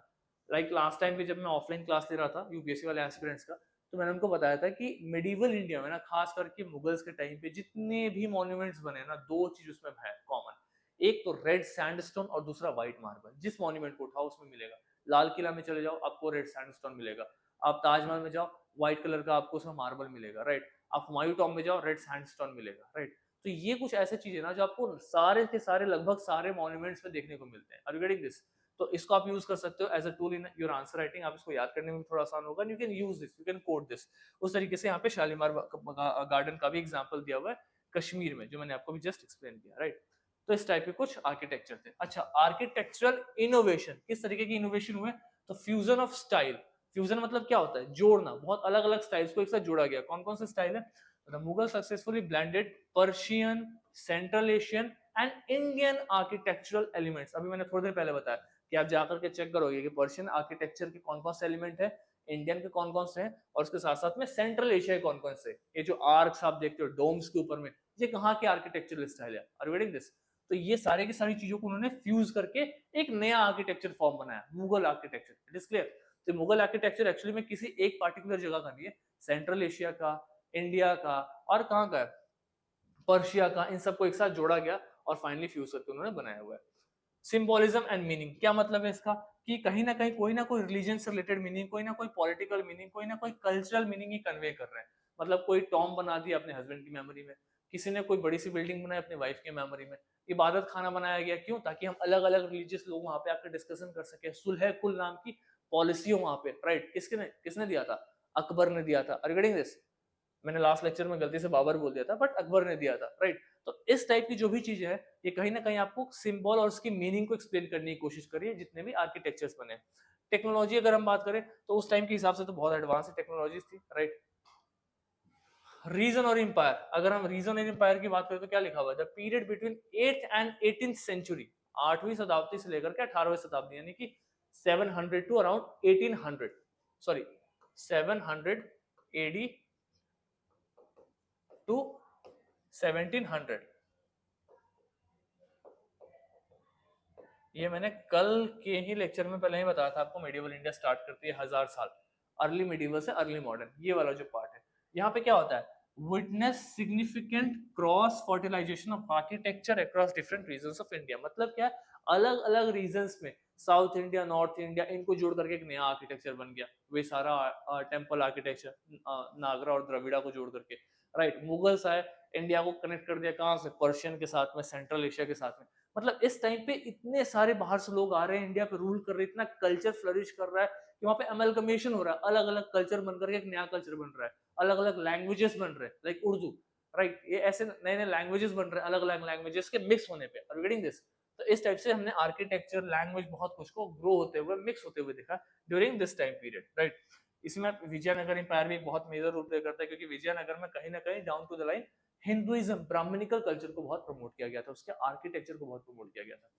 लाइक लास्ट टाइम भी जब मैं ऑफलाइन क्लास ले रहा था यूपीएससी वाले एस्पिरेंट्स का, तो मैंने उनको बताया था कि मिडिवल इंडिया में ना, खास करके मुगल्स के टाइम पे जितने भी मॉन्यूमेंट्स बने ना, दो चीज उसमें है कॉमन। एक तो रेड सैंडस्टोन और दूसरा व्हाइट मार्बल। जिस मॉन्यूमेंट को उठाओ उसमें मिलेगा। लाल किला में चले जाओ आपको रेड सैंडस्टोन मिलेगा, आप ताजमहल में जाओ व्हाइट कलर का आपको उसमें मार्बल मिलेगा, राइट। आप हुमायूं टॉम्ब में जाओ रेड सैंडस्टोन मिलेगा, राइट। तो ये कुछ ऐसे चीजें ना जो आपको सारे के सारे लगभग सारे मॉन्यूमेंट्स में देखने को मिलते हैं। Are you getting this? तो इसको आप यूज कर सकते हो as a tool in your answer writing. आप इसको याद करने में थोड़ा आसान होगा, you can use this, you can code this. उस तरीके से यहाँ पे शालीमार गार्डन का भी एग्जाम्पल दिया हुआ है कश्मीर में, जो मैंने आपको भी जस्ट एक्सप्लेन किया, राइट। तो इस टाइप के कुछ आर्किटेक्चर थे। अच्छा, आर्किटेक्चरल इनोवेशन, किस तरीके की इनोवेशन हुए, तो फ्यूजन ऑफ स्टाइल। फ्यूजन मतलब क्या होता है, जोड़ना, बहुत अलग अलग स्टाइल्स को एक साथ जोड़ा गया। कौन कौन से स्टाइल है, the Mughal successfully blended Persian, central Asian and Indian architectural elements. अभी मैंने थोड़ी देर पहले बताया कि आप जाकर के चेक करोगे कि पर्शियन आर्किटेक्चर के कौन कौन से एलिमेंट है, इंडियन के कौन कौन से हैं, और उसके साथ साथ में सेंट्रल एशिया के कौन कौन से। ये जो आर्क्स आप देखते हो डोम्स के ऊपर में, ये कहाँ के आर्किटेक्चरल स्टाइल है, आर यू गेटिंग दिस? तो ये सारे की सारी चीजों को उन्होंने फ्यूज करके एक नया आर्किटेक्चर फॉर्म बनाया, Mughal architecture. It is clear? तो मुगल आर्किटेक्चर एक्चुअली में किसी एक पार्टिकुलर जगह का नहीं है, सेंट्रल एशिया का, इंडिया का, और कहाँ का है, पर्शिया का, इन सबको एक साथ जोड़ा गया और फाइनली फ्यूज करके उन्होंने बनाया हुआ है। सिंबोलिज्म एंड मीनिंग, क्या मतलब है इसका, कि कहीं ना कोई रिलीजन से रिलेटेड मीनिंग, कोई ना कोई पॉलिटिकल मीनिंग, कोई ना कोई कल्चरल मीनिंग ही कन्वे कर रहे हैं। मतलब कोई टॉम बना दिया अपने हस्बैंड की मेमोरी में, किसी ने कोई बड़ी सी बिल्डिंग बनाई अपनी वाइफ की मेमोरी में, इबादत खाना बनाया गया, क्यों, ताकि हम अलग अलग रिलीजियस लोग वहां पे आकर डिस्कशन कर सके। सुलह कुल नाम की पॉलिसी हो वहां पे, राइट। किसने दिया था, अकबर ने दिया था। रिगार्डिंग दिस, मैंने लास्ट लेक्चर में गलती से बाबर बोल दिया था, बट अकबर ने दिया था, राइट। तो इस टाइप की जो भी चीजें है, ये कहीं ना कहीं आपको सिंबल और उसकी मीनिंग को एक्सप्लेन करने की कोशिश करिए, जितने भी आर्किटेक्चर्स बने। टेक्नोलॉजी अगर हम बात करें तो उस टाइम के हिसाब से तो बहुत एडवांस टेक्नोलॉजीज थी, राइट। रीजन और इंपायर, अगर हम रीजन और इंपायर की बात करें तो क्या लिखा हुआ है, the period between 8th and 18th century, 8वीं शताब्दी से लेकर के 18वीं शताब्दी, यानी कि 700 to around 1800, sorry 700 AD to 1700। ये मैंने कल के ही लेक्चर में पहले ही बताया था आपको, मेडिवल इंडिया स्टार्ट करती है 1000 साल, अर्ली मेडिवल से अर्ली मॉडर्न, ये वाला जो पार्ट है। यहाँ पे क्या होता है, witness significant cross fertilization of architecture across different regions of India. मतलब क्या, अलग अलग रीजन्स में, साउथ इंडिया, नॉर्थ इंडिया, इनको जोड़ करके एक नया आर्किटेक्चर बन गया। वे सारा टेम्पल आर्किटेक्चर, नागरा और द्रविड़ा को जोड़ करके, राइट। मुगल्स आए, इंडिया को कनेक्ट कर दिया कहाँ से, पर्शियन के साथ में, सेंट्रल एशिया के साथ में। मतलब इस टाइम पे इतने सारे बाहर से लोग आ रहे हैं, इंडिया पे रूल कर रहे हैं, इतना कल्चर फ्लरिश कर रहा है कि वहाँ पे अमेलगमेशन हो रहा है, अलग अलग कल्चर बनकर के एक नया कल्चर बन रहा है, अलग अलग लैंग्वेजेस बन रहे हैं, लाइक उर्दू, राइट। ये ऐसे नए नए लैंग्वेजेस बन रहे हैं, अलग अलग लैंग्वेजेस के मिक्स होने पे, आर यू गेटिंग दिस? तो इस टाइप से हमने आर्किटेक्चर, लैंग्वेज, बहुत कुछ को ग्रो होते हुए, मिक्स होते हुए देखा during this time period, right. इसमें विजयनगर इंपायर भी एक बहुत मेजर रोल प्ले करता है, क्योंकि विजयनगर में कहीं ना कहीं down to the line Hinduism, brahmanical culture को बहुत प्रमोट किया गया था, उसके आर्किटेक्चर को बहुत प्रमोट किया गया था।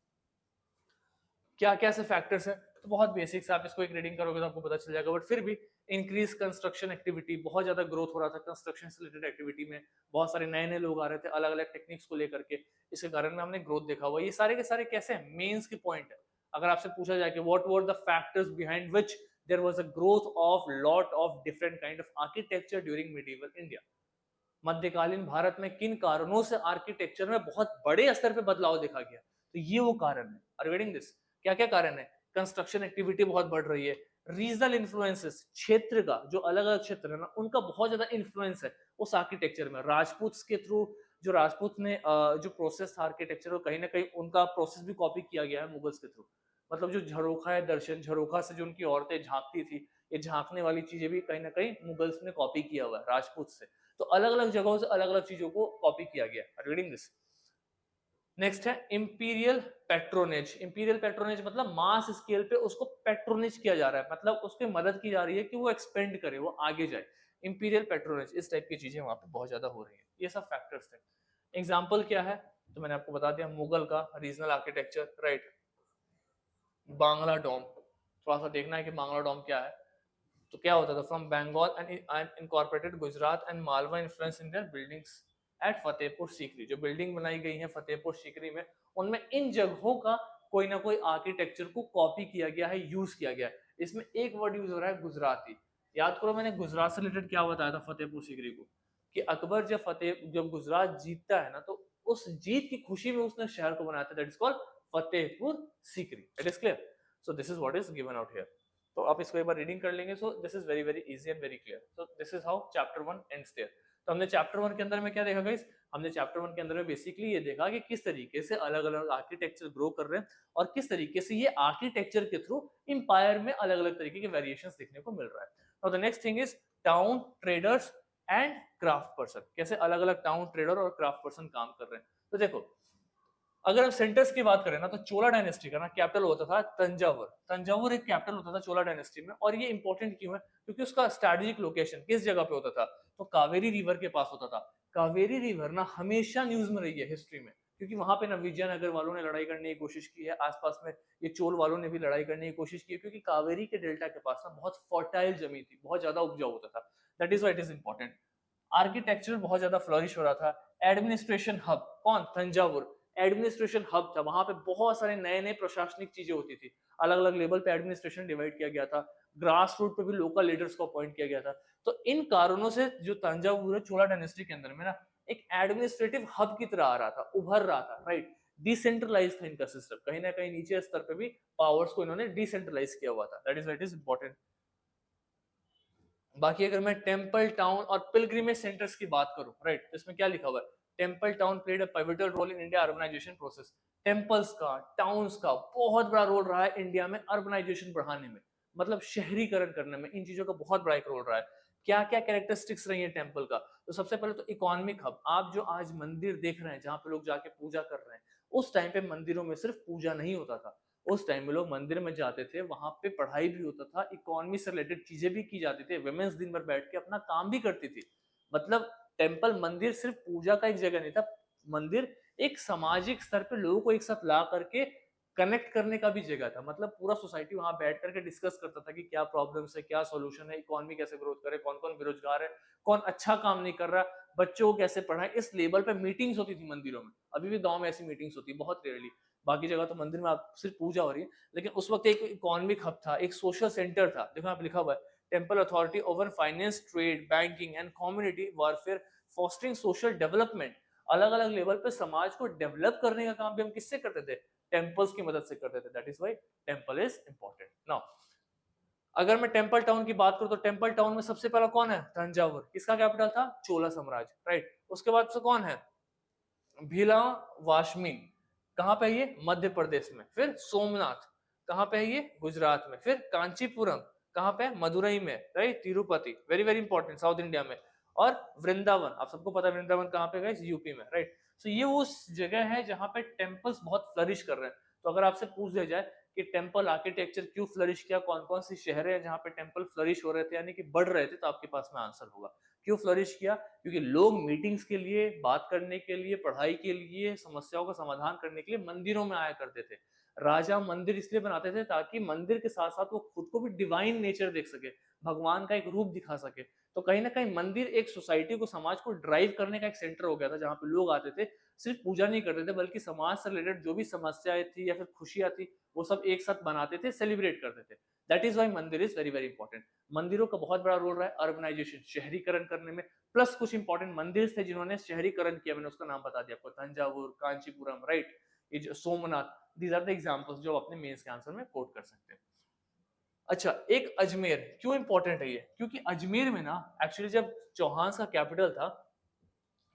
क्या क्या ऐसे फैक्टर्स हैं, तो बहुत बेसिक्स, आप इसको एक रीडिंग करोगे तो आपको पता चल जाएगा। बट फिर भी इंक्रीज कंस्ट्रक्शन एक्टिविटी, बहुत ज्यादा ग्रोथ हो रहा था कंस्ट्रक्शन से रिलेटेड एक्टिविटी में, बहुत सारे नए नए लोग आ रहे थे अलग अलग टेक्निक्स को लेकर के, इसके कारण में हमने ग्रोथ देखा हुआ। ये सारे के सारे कैसे हैं, मेंस के पॉइंट है। अगर आपसे पूछा जाए कि what were the factors behind which there was a growth of lot of different kind of architecture during medieval India, मध्यकालीन भारत में किन कारणों से आर्किटेक्चर में बहुत बड़े स्तर पे बदलाव देखा गया, तो ये वो कारण है। Are you getting this? क्या क्या कारण है, कंस्ट्रक्शन एक्टिविटी बहुत बढ़ रही है, रीजनल इन्फ्लुएंसेस, क्षेत्र का जो अलग अलग क्षेत्र है ना, उनका बहुत ज्यादा इन्फ्लुएंस है उस आर्किटेक्चर में। राजपूत के थ्रू, जो राजपूत ने जो प्रोसेस था आर्किटेक्चर, कहीं ना कहीं उनका प्रोसेस भी कॉपी किया गया है मुगल्स के थ्रू। मतलब जो झरोखा है, दर्शन झरोखा से जो उनकी औरतें झांकती थी, ये झांकने वाली चीजें भी कहीं ना कहीं मुगल्स ने कॉपी किया हुआ है राजपूत से। तो अलग अलग जगहों से अलग अलग चीजों को कॉपी किया गया। रीडिंग दिस, नेक्स्ट है इंपीरियल पेट्रोनेज। इंपीरियल पेट्रोनेज मतलब मास स्केल पे उसको पेट्रोनेज किया जा रहा है, मतलब उसकी मदद की जा रही है कि वो एक्सपेंड करे, वो आगे जाए। इंपीरियल पेट्रोनेज, इस टाइप की चीजें वहां पे बहुत ज्यादा हो रही है। ये सब फैक्टर्स थे। एग्जाम्पल क्या है तो मैंने आपको बता दिया, मुगल का रीजनल आर्किटेक्चर, राइट। बांग्ला डोम, थोड़ा सा देखना है कि बांग्ला डोम क्या है। तो क्या होता था, from Bengal and incorporated Gujarat and Malwa influence in their buildings at Fatehpur Sikri. जो बिल्डिंग बनाई गई है फतेहपुर सीकरी में, उनमें इन जगहों का कोई ना कोई आर्किटेक्चर को कॉपी किया गया है, यूज किया गया है। इसमें एक वर्ड यूज हो रहा है गुजराती। याद करो मैंने गुजरात से रिलेटेड क्या बताया था फतेहपुर सीकरी को, कि अकबर जब गुजरात जीतता है ना, तो उस जीत की खुशी में उसने शहर को बनाया था, that is called Fatehpur Sikri. It is clear. So this is what is given out here. तो आप इसको एक बार रीडिंग कर लेंगे। So this is very very easy and very clear. So this is how chapter 1 ends there. तो हमने chapter 1 के अंदर में क्या देखा गाइस, हमने चैप्टर 1 के अंदर में बेसिकली ये देखा कि किस तरीके से अलग अलग आर्किटेक्चर ग्रो कर रहे हैं, और किस तरीके से ये आर्किटेक्चर के थ्रू इंपायर में अलग अलग तरीके के वेरिएशंस देखने को मिल रहा है। Now the next thing is town traders and craft person. कैसे अलग अलग टाउन ट्रेडर और क्राफ्ट पर्सन काम कर रहे हैं। तो देखो, अगर हम सेंटर्स की बात करें ना, तो चोला डायनेस्टी का ना कैपिटल होता था तंजावुर। तंजावुर एक कैपिटल होता था चोला डायनेस्टी में। और ये इंपॉर्टेंट क्यों है, क्योंकि उसका स्ट्रेटेजिक लोकेशन किस जगह पे होता था, तो कावेरी रिवर के पास होता था। कावेरी रिवर ना हमेशा न्यूज में रही है हिस्ट्री में, क्योंकि वहां पे ना विजयनगर वालों ने लड़ाई करने की कोशिश की है, आसपास में ये चोल वालों ने भी लड़ाई करने की कोशिश की है, क्योंकि कावेरी के डेल्टा के पास ना बहुत फर्टाइल जमीन थी, बहुत ज्यादा उपजाऊ होता था। That is why it is important. Architecture बहुत ज्यादा फ्लरिश हो रहा था। एडमिनिस्ट्रेशन हब कौन, तंजावुर एडमिनिस्ट्रेशन हब था। वहां पे बहुत सारे नए नए प्रशासनिक चीजें होती थी, अलग अलग लेवल पे एडमिनिस्ट्रेशन डिवाइड किया गया था, ग्रास रूट पे भी लोकल लीडर्स को अपॉइंट किया गया था। तो इन कारणों से जो तंजावुर है चोला डायनेस्टी के अंदर में ना एक एडमिनिस्ट्रेटिव हब की तरह आ रहा था, उभर रहा था, राइट। डिसेंट्रलाइज था इनका सिस्टम, कहीं ना कहीं नीचे स्तर पे भी पावर्स को इन्होंने डिसेंट्रलाइज किया हुआ था। That is what is important. बाकी अगर मैं टेम्पल टाउन और पिलग्रिमेज सेंटर्स की बात करूं, राइट, तो इसमें क्या लिखा हुआ है, temple town played a pivotal role in India urbanisation process. Temples का, टाउन्स का बहुत बड़ा रोल रहा है इंडिया में अर्बनाइजेशन बढ़ाने में, मतलब शहरीकरण करने में। इन चीजों का बहुत बड़ा एक रोल रहा है। क्या क्या कैरेक्टरिस्टिक्स रही है टेम्पल का, तो सबसे पहले तो इकोनॉमिक हब। आप जो आज मंदिर देख रहे हैं जहां पे लोग जाके पूजा कर रहे हैं, उस टाइम पे मंदिरों में सिर्फ पूजा नहीं होता था। उस टाइम में लोग मंदिर में जाते थे, वहां पे पढ़ाई भी होता था, इकोनॉमी से रिलेटेड चीजें भी की जाती थी, वुमेन्स दिन भर बैठ के अपना काम भी करती थी। मतलब टेम्पल मंदिर सिर्फ पूजा का एक जगह नहीं था, मंदिर एक सामाजिक स्तर पे लोगों को एक साथ ला करके कनेक्ट करने का भी जगह था। मतलब पूरा सोसाइटी वहां बैठ करके डिस्कस करता था कि क्या प्रॉब्लम्स है, क्या सॉल्यूशन है, इकोनॉमी कैसे ग्रोथ करे, कौन कौन बेरोजगार है, कौन अच्छा काम नहीं कर रहा, बच्चों को कैसे पढ़ाएं। इस लेवल पे मीटिंग्स होती थी मंदिरों में। अभी भी गांव में ऐसी मीटिंग्स होती है, बहुत रेयरली। बाकी जगह तो मंदिर में आप सिर्फ पूजा हो रही है, लेकिन उस वक्त एक इकोनॉमिक हब था, एक सोशल सेंटर था। देखो आप लिखा हुआ है, temple authority over finance, trade, banking and community warfare, fostering social development. अलग अलग लेवल पे समाज को डेवलप करने का काम भी हम किससे करते थे, टेम्पल्स की मदद से करते थे। That is why temple is important. Now अगर मैं टेम्पल टाउन की बात करूं, तो टेम्पल टाउन में सबसे पहला कौन है, तंजावुर। किसका कैपिटल था, चोला साम्राज्य, राइट। उसके बाद से कौन है, भीला वाशमी, कहां पे है ये, मध्य प्रदेश में। फिर सोमनाथ, कहां पे है ये, गुजरात में। फिर कांचीपुरम, कहां पे, मदुरई में, right, Tirupati, very very important, south India में। और वृंदावन, आप सबको पता है वृंदावन कहां पे है, यूपी में, राइट। सो ये वो जगह है जहां पे टेम्पल्स बहुत फ्लरिश कर रहे हैं। तो अगर आपसे पूछ दिया जाए कि टेम्पल आर्किटेक्चर क्यों फ्लरिश किया, कौन कौन सी शहर है जहां पे टेम्पल फ्लरिश हो रहे थे, यानी कि बढ़ रहे थे, तो आपके पास में आंसर होगा। क्यों फ्लरिश किया, क्योंकि लोग मीटिंग्स के लिए, बात करने के लिए, पढ़ाई के लिए, समस्याओं का समाधान करने के लिए मंदिरों में आया करते थे। राजा मंदिर इसलिए बनाते थे ताकि मंदिर के साथ साथ वो खुद को भी डिवाइन नेचर देख सके, भगवान का एक रूप दिखा सके। तो कहीं ना कहीं मंदिर एक सोसाइटी को, समाज को ड्राइव करने का एक सेंटर हो गया था, जहां पे लोग आते थे, सिर्फ पूजा नहीं करते थे, बल्कि समाज से रिलेटेड जो भी समस्याएं थी या फिर खुशियां थी, वो सब एक साथ बनाते थे, सेलिब्रेट करते थे। दैट इज वाई मंदिर इज वेरी वेरी इंपॉर्टेंट। मंदिरों का बहुत बड़ा रोल रहा है अर्बनाइजेशन, शहरीकरण करने में। प्लस कुछ इंपॉर्टेंट मंदिर थे जिन्होंने शहरीकरण किया, मैंने उसका नाम बता दिया आपको, तंजावुर, कांचीपुरम, राइट, ये जो Somnath. These are the examples जो अपने मेंस के आंसर में कोट कर सकते हैं। अच्छा, एक अजमेर क्यों इंपॉर्टेंट है ये, क्योंकि अजमेर में ना एक्चुअली जब चौहान का कैपिटल था,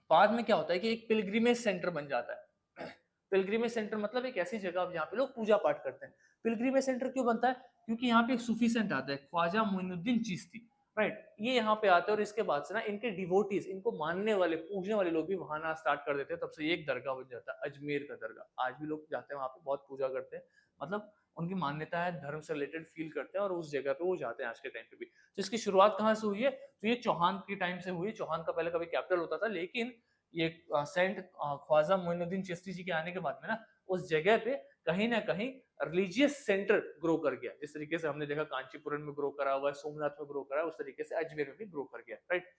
बाद में क्या होता है कि एक पिलग्रिमेज सेंटर बन जाता है। पिलग्रिमेज सेंटर मतलब एक ऐसी जगह जहाँ पे लोग पूजा पाठ करते हैं। पिलग्रिमेज सेंटर क्यों बनता है, क्योंकि यहाँ पे एक सूफी सेंट आता है, ख्वाजा मोइनुद्दीन चिश्ती, राइट। ये यहाँ पे आते हैं और इसके बाद से ना इनके डिवोटीज, इनको मानने वाले, पूजने वाले लोग भी वहां ना स्टार्ट कर देते हैं। तब से ये एक दरगाह बन जाता है, अजमेर का दरगाह। आज भी लोग जाते हैं वहां पे, बहुत पूजा करते हैं, मतलब उनकी मान्यता है, धर्म से रिलेटेड फील करते हैं और उस जगह पे वो जाते हैं आज के टाइम पे भी। तो इसकी शुरुआत कहाँ से हुई है? तो ये चौहान के टाइम से हुई। चौहान का पहले कभी कैपिटल होता था, लेकिन ये सेंट ख्वाजा मोइनुद्दीन चिश्ती जी के आने के बाद में ना उस जगह पे कहीं ना कहीं रिलीजियस सेंटर ग्रो कर गया। जिस तरीके से हमने देखा कांचीपुरम में ग्रो करा हुआ है, सोमनाथ में ग्रो करा है, उस तरीके से अजमेर में भी ग्रो कर गया, राइट।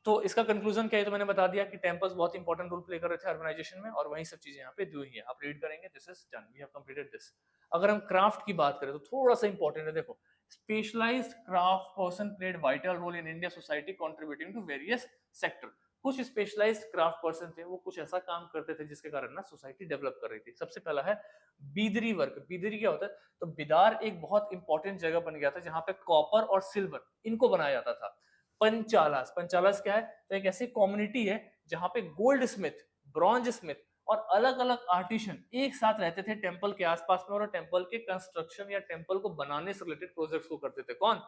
तो इसका कंक्लूजन क्या है? तो मैंने बता दिया कि टेम्पल्स बहुत इंपॉर्टेंट रोल प्ले कर रहे थे अर्बनाइजेशन में, और वही सब चीजें यहाँ पे दी हुई है। आप रीड करेंगे, this is done, we have completed this. अगर हम क्राफ्ट की बात करें तो थोड़ा सा इंपॉर्टेंट है, देखो। Specialised craft person played vital role in India society contributing to various sector. कुछ स्पेशलाइज्ड क्राफ्ट पर्सन थे, वो कुछ ऐसा काम करते थे जिसके कारण ना सोसाइटी डेवलप कर रही थी। सबसे पहला है बीदरी वर्क। बीदरी क्या होता है? तो बिदार एक बहुत इंपॉर्टेंट जगह बन गया था जहां पे कॉपर और सिल्वर इनको बनाया जाता था। पंचालास, पंचालास क्या है? तो एक ऐसी कम्युनिटी है जहां पे गोल्ड स्मिथ, ब्रॉन्ज स्मिथ और अलग अलग आर्टिशन एक साथ रहते थे टेम्पल के आसपास में, और टेम्पल के कंस्ट्रक्शन या टेम्पल को बनाने से रिलेटेड प्रोजेक्ट्स को करते थे। कौन?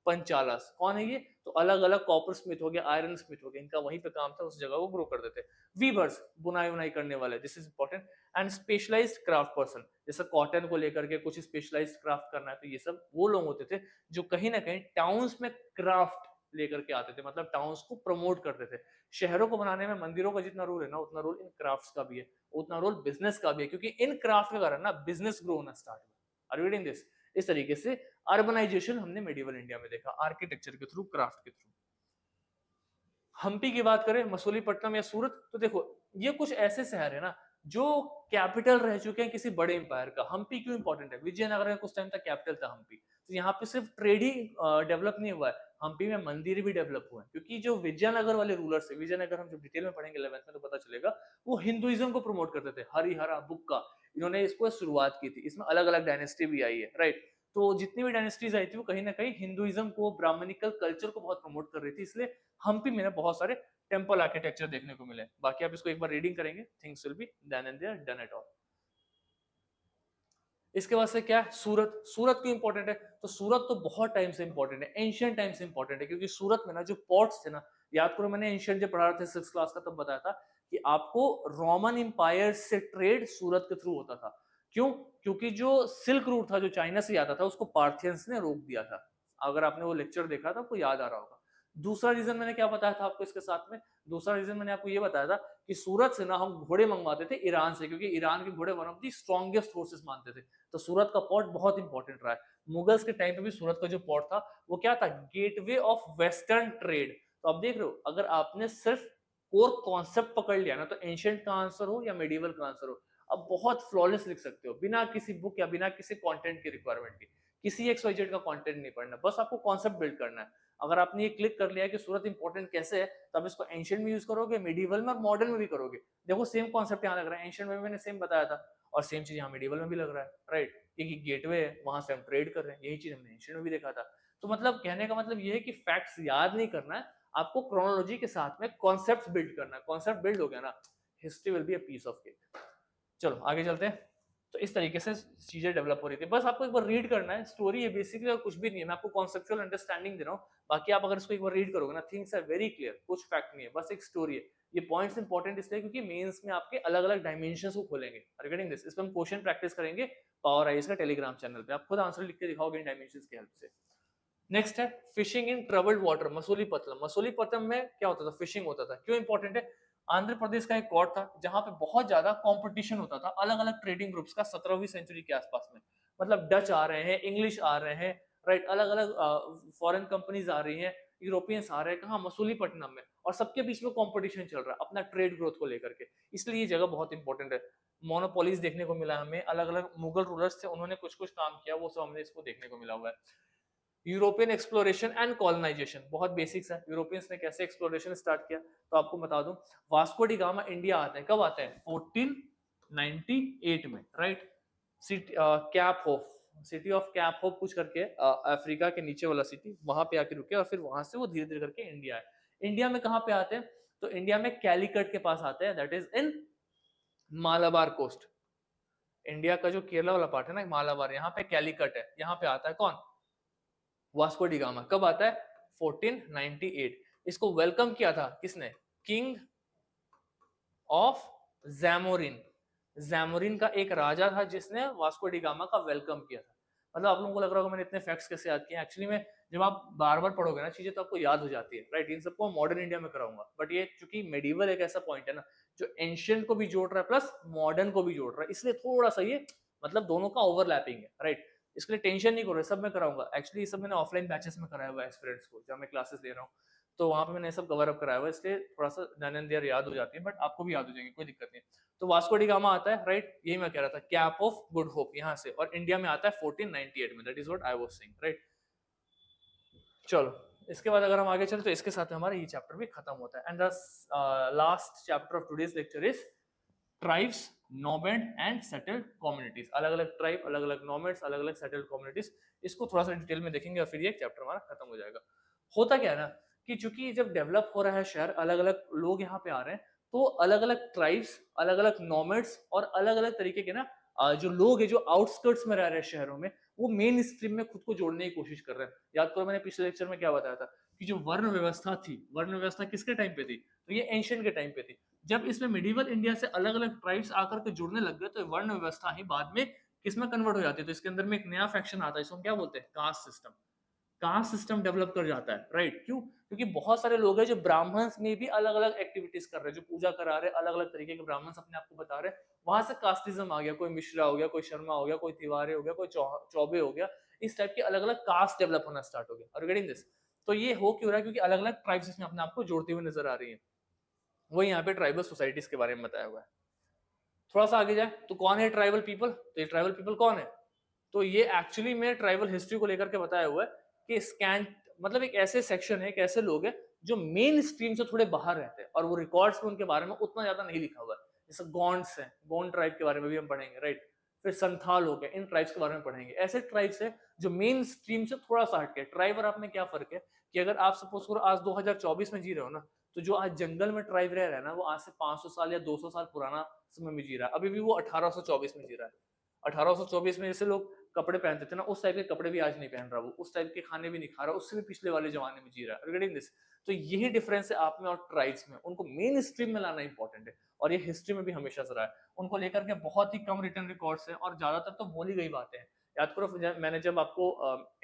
पंचालास। कौन है ये? तो अलग अलग कॉपर स्मिथ हो गया, आयरन स्मिथ हो गया, इनका वहीं पे काम था, उस जगह को ग्रो कर देते। वीवर्स, बुनाई उनाई करने वाले, this is important. And specialised craft person, जैसे कॉटन को लेकर के कुछ स्पेशलाइज्ड क्राफ्ट करना है, तो ये सब वो लोग होते थे जो कहीं ना कहीं टाउन्स में क्राफ्ट लेकर के आते थे, मतलब टाउन्स को प्रमोट करते थे। शहरों को बनाने में मंदिरों का जितना रोल है ना, उतना रोल इन क्राफ्ट्स का भी है, उतना रोल बिजनेस का भी है, क्योंकि इन क्राफ्ट के कारण ना बिजनेस ग्रो होना स्टार्ट हुआ। Are you reading this? इस तरीके से अर्बनाइजेशन हमने मेडिवल इंडिया में देखा, आर्किटेक्चर के थ्रू, क्राफ्ट के थ्रू। हम्पी की बात करें, मसूलीपट्टनम या सूरत, तो देखो ये कुछ ऐसे शहर है ना जो कैपिटल रह चुके हैं किसी बड़े एम्पायर का। हम्पी क्यों इंपॉर्टेंट है? विजयनगर में कुछ टाइम तक कैपिटल था हम्पी। तो यहाँ पे सिर्फ ट्रेड ही डेवलप नहीं हुआ है, हम्पी में मंदिर भी डेवलप हुए हैं, क्योंकि जो विजयनगर वाले रूलर्स है, विजयनगर हम जब डिटेल में पढ़ेंगे 11th में तो पता चलेगा, वो हिंदुइज्म को प्रमोट करते थे। हरिहरा बुक्का, इन्होंने इसको शुरुआत की थी। इसमें अलग अलग डायनेस्टी भी आई है, राइट। तो जितनी भी डायनेस्टीज आई थी वो कहीं ना कहीं हिंदुइज्म को, ब्राह्मणिकल कल्चर को बहुत प्रमोट कर रही थी, इसलिए हम्पी में ना बहुत सारे टेम्पल आर्किटेक्चर देखने को मिले। बाकी आप इसको एक बार रीडिंग करेंगे, things will be done and there, done at all. इसके बाद से क्या है? सूरत। सूरत क्यों इंपॉर्टेंट है? तो सूरत तो बहुत टाइम से इंपॉर्टेंट है, एंशियंट टाइम से इंपॉर्टेंट है, क्योंकि सूरत में ना जो पोर्ट्स थे ना, याद करो मैंने एंशियंट जब पढ़ा रहा था 6th क्लास का, तब बताया था कि आपको रोमन इंपायर से ट्रेड सूरत के थ्रू होता था। क्यों? क्योंकि जो सिल्क रूट था जो चाइना से आता था, उसको पार्थियंस ने रोक दिया था। अगर आपने वो लेक्चर देखा था आपको याद आ रहा होगा। दूसरा रीजन मैंने क्या बताया था आपको इसके साथ में? दूसरा रीजन मैंने आपको ये बताया था कि सूरत से ना हम घोड़े मंगवाते थे ईरान से, क्योंकि ईरान के घोड़े one of the strongest forces मानते थे। तो सूरत का पोर्ट बहुत इंपॉर्टेंट रहा है। मुगल्स के टाइम पे भी सूरत का जो पोर्ट था वो क्या था? Gateway of western trade. तो आप देख रहे हो, अगर आपने सिर्फ कोर कॉन्सेप्ट पकड़ लिया ना, तो एंशिएंट का आंसर हो या मेडिवल का आंसर हो, अब बहुत फ्लॉलेस लिख सकते हो, बिना किसी बुक या बिना किसी कंटेंट की रिक्वायरमेंट के। किसी XYZ का कंटेंट नहीं पढ़ना, बस आपको कॉन्सेप्ट बिल्ड करना है। अगर आपने ये क्लिक कर लिया कि सूरत इंपॉर्टेंट कैसे है, तो आप इसको एंशिएंट में यूज करोगे, मेडिवल में और मॉडर्न में भी करोगे। देखो सेम कॉन्सेप्ट यहाँ लग रहा है, एंशिएंट में मैंने सेम बताया था, और सेम चीज यहाँ मेडिवल में भी लग रहा है, राइट। एक गेटवे है, वहां से हम ट्रेड कर रहे हैं, यही चीज हमने एंशिएंट में भी देखा था। तो मतलब कहने का मतलब ये है कि फैक्ट्स याद नहीं करना है, आपको क्रोनोलॉजी के साथ में कॉन्सेप्ट बिल्ड करना है। कॉन्सेप्ट बिल्ड हो गया ना, history will be a piece of cake. चलो आगे चलते हैं। तो इस तरीके से चीजें डेवलप हो रही थी, बस आपको एक बार रीड करना है। स्टोरी है बेसिकली और कुछ भी नहीं है, मैं आपको कॉन्सेप्चुअल अंडरस्टैंडिंग दे रहा हूँ। बाकी आप अगर इसको एक बार रीड करोगे ना, थिंग्स आर वेरी क्लियर, कुछ फैक्ट नहीं है, बस एक स्टोरी है। ये पॉइंट्स इंपॉर्टेंट इसलिए क्योंकि मेंस में आपके अलग अलग डायमेंशंस को खोलेंगे। रिगार्डिंग दिस, इस पर हम क्वेश्चन प्रैक्टिस करेंगे पावर आईज का टेलीग्राम चैनल पे, आप खुद आंसर लिख के दिखाओगे इन डायमेंशंस की हेल्प से। नेक्स्ट है fishing in troubled water, Masulipatnam. Masulipatnam में क्या होता था? फिशिंग होता था। क्यों इंपॉर्टेंट है? आंध्र प्रदेश का एक पोर्ट था जहां पे बहुत ज्यादा कंपटीशन होता था अलग अलग ट्रेडिंग ग्रुप्स का 17वीं सेंचुरी के आसपास में। मतलब डच आ रहे हैं, इंग्लिश आ रहे हैं, राइट, अलग अलग फॉरेन कंपनीज आ रही हैं, यूरोपियंस आ रहे हैं, कहाँ? मसूलीपट्टनम में। और सबके बीच में कंपटीशन चल रहा है अपना ट्रेड ग्रोथ को लेकर के, इसलिए ये जगह बहुत इंपॉर्टेंट है। मोनोपोलीज देखने को मिला हमें, अलग अलग मुगल रूलर्स थे, उन्होंने कुछ कुछ काम किया, वो सब हमने इसको देखने को मिला हुआ है। यूरोपियन एक्सप्लोरेशन एंड कॉलोनाइजेशन, बहुत बेसिक्स है। यूरोपियंस ने कैसे एक्सप्लोरेशन स्टार्ट किया, तो आपको बता दूं, वास्को डी गामा इंडिया आते हैं, कब आते हैं? 1498 में, right. City cap hope, city of cap hope कुछ करके, अफ्रीका के नीचे वाला सिटी, वहां पे आके रुके और फिर वहां से वो धीरे धीरे करके इंडिया है। इंडिया में कहाँ पे आते हैं? तो इंडिया में कैलिकट के पास आते हैं, that is in Malabar coast. India का जो केरला वाला पार्ट है ना, मालाबार, यहाँ पे कैलिकट है, यहाँ पे आता है कौन? Vasco D gamma. कब आता है? 1498। इसको वेलकम किया था किसने? King of Zamorin. जैमोरिन का एक राजा था जिसने वास्को डी गामा का वेलकम किया था। मतलब आप लोगों को लग रहा होगा मैंने इतने फैक्ट्स कैसे याद किए, एक्चुअली में जब आप बार बार पढ़ोगे ना चीजें तो आपको याद हो जाती है, राइट। इन सबको मॉडर्न इंडिया में कराऊंगा, बट ये चूंकि मेडिवल एक ऐसा पॉइंट है ना जो एंशियंट को भी जोड़ रहा है प्लस मॉडर्न को भी जोड़ रहा है, इसलिए थोड़ा सा ये मतलब दोनों का ओवरलैपिंग है, राइट। इसके लिए टेंशन नहीं करो, सब मैं कराऊंगा। एक्चुअली ये सब मैंने ऑफलाइन बैचेस में कराया हुआ है एस्पिरेंट्स को, जब मैं क्लासेस ले रहा हूँ तो वहां पे मैंने सब कवर अप कराया हुआ है, इसलिए थोड़ा सा डन एंड देयर याद हो जाती है, बट आपको भी याद हो जाएंगे, कोई दिक्कत नहीं। तो वास्को डी गामा आता है, राइट, यही मैं कह रहा था, कैप ऑफ गुड होप यहाँ से, और इंडिया में आता है 1498 में, that is what I was saying, right. चलो इसके बाद अगर हम आगे चले तो इसके साथ हमारा ये चैप्टर भी खत्म होता है, and the last chapter of today's lecture is tribes, nomad and settled communities. अलग अलग ट्राइब, अलग अलग नोमैड्स, अलग अलग सेटल्ड कम्युनिटीज, इसको थोड़ा सा डिटेल में देखेंगे और फिर ये चैप्टर हमारा खत्म हो जाएगा। होता क्या है ना कि चूंकि जब डेवलप हो रहा है शहर, अलग अलग लोग यहाँ पे आ रहे हैं, तो अलग अलग ट्राइब्स, अलग अलग नोमैड्स और अलग अलग तरीके के ना जो लोग हैं जो आउटस्कर्ट्स में रह रहे हैं शहरों में, वो मेन स्ट्रीम में खुद को जोड़ने की कोशिश कर रहे हैं। याद करो मैंने पिछले लेक्चर में क्या बताया था कि जो वर्ण व्यवस्था थी, वर्ण व्यवस्था किसके टाइम पे थी? तो ये एंशियंट के टाइम पे थी। जब इसमें मिडिवल इंडिया से अलग अलग ट्राइब्स आकर के जुड़ने लग गए तो वर्ण व्यवस्था ही बाद में किसमें कन्वर्ट हो जाती है? तो इसके अंदर में एक नया फैक्शन आता है, इसको हम क्या बोलते हैं? Caste system. Caste system develop कर जाता है, राइट। क्यों? क्योंकि बहुत सारे लोग हैं जो ब्राह्मण्स में भी अलग अलग एक्टिविटीज कर रहे हैं, जो पूजा करा रहे हैं, अलग अलग तरीके के ब्राह्मण्स अपने आप को बता रहे हैं, वहां से कास्टिज्म आ गया। कोई मिश्रा हो गया, कोई शर्मा हो गया, कोई तिवारी हो गया, कोई चौबे हो गया, इस टाइप के अलग अलग कास्ट डेवलप होना स्टार्ट हो गया। और गेटिंग दिस, तो ये हो क्यों रहा है? क्योंकि अलग अलग ट्राइब्स इसमें अपने आप को जोड़ती हुई नजर आ रही है। वही यहाँ पे ट्राइबल सोसाइटीज के बारे में बताया हुआ है। थोड़ा सा आगे जाए तो कौन है ट्राइबल पीपल? तो ये ट्राइबल पीपल कौन है? तो ये एक्चुअली में ट्राइबल हिस्ट्री को लेकर के बताया हुआ है कि स्कैंट मतलब एक ऐसे सेक्शन है, एक ऐसे लोग हैं जो मेन स्ट्रीम से थोड़े बाहर रहते हैं, और वो रिकॉर्ड्स में उनके बारे में उतना ज्यादा नहीं लिखा हुआ है। जैसे गोंड्स हैं, गोंड ट्राइब के बारे में भी हम पढ़ेंगे, राइट। फिर संथाल हो गए, इन ट्राइब्स के बारे में पढ़ेंगे। ऐसे ट्राइब्स है जो मेन स्ट्रीम से थोड़ा सा हटके। ट्राइब और आप में क्या फर्क है कि अगर आप सपोज करो आज 2024 में जी रहे हो ना, तो जो आज जंगल में ट्राइब रह रहा है ना, वो आज से 500 साल या 200 साल पुराना समय में जी रहा है। अभी भी वो 1824 में जी रहा है। 1824 में जैसे लोग कपड़े पहनते थे ना, उस टाइप के कपड़े भी आज नहीं पहन रहा, वो उस टाइप के खाने भी नहीं खा रहा, उससे भी पिछले वाले जमाने में जी रहा है। रिगार्डिंग दिस, तो यही डिफरेंस है आप में और ट्राइब्स में। उनको मेन स्ट्रीम में लाना इंपॉर्टेंट है, और ये हिस्ट्री में भी हमेशा से रहा है। उनको लेकर के बहुत ही कम रिटर्न रिकॉर्ड्स हैं, और ज्यादातर तो बोली गई बातें हैं। याद करो मैंने जब आपको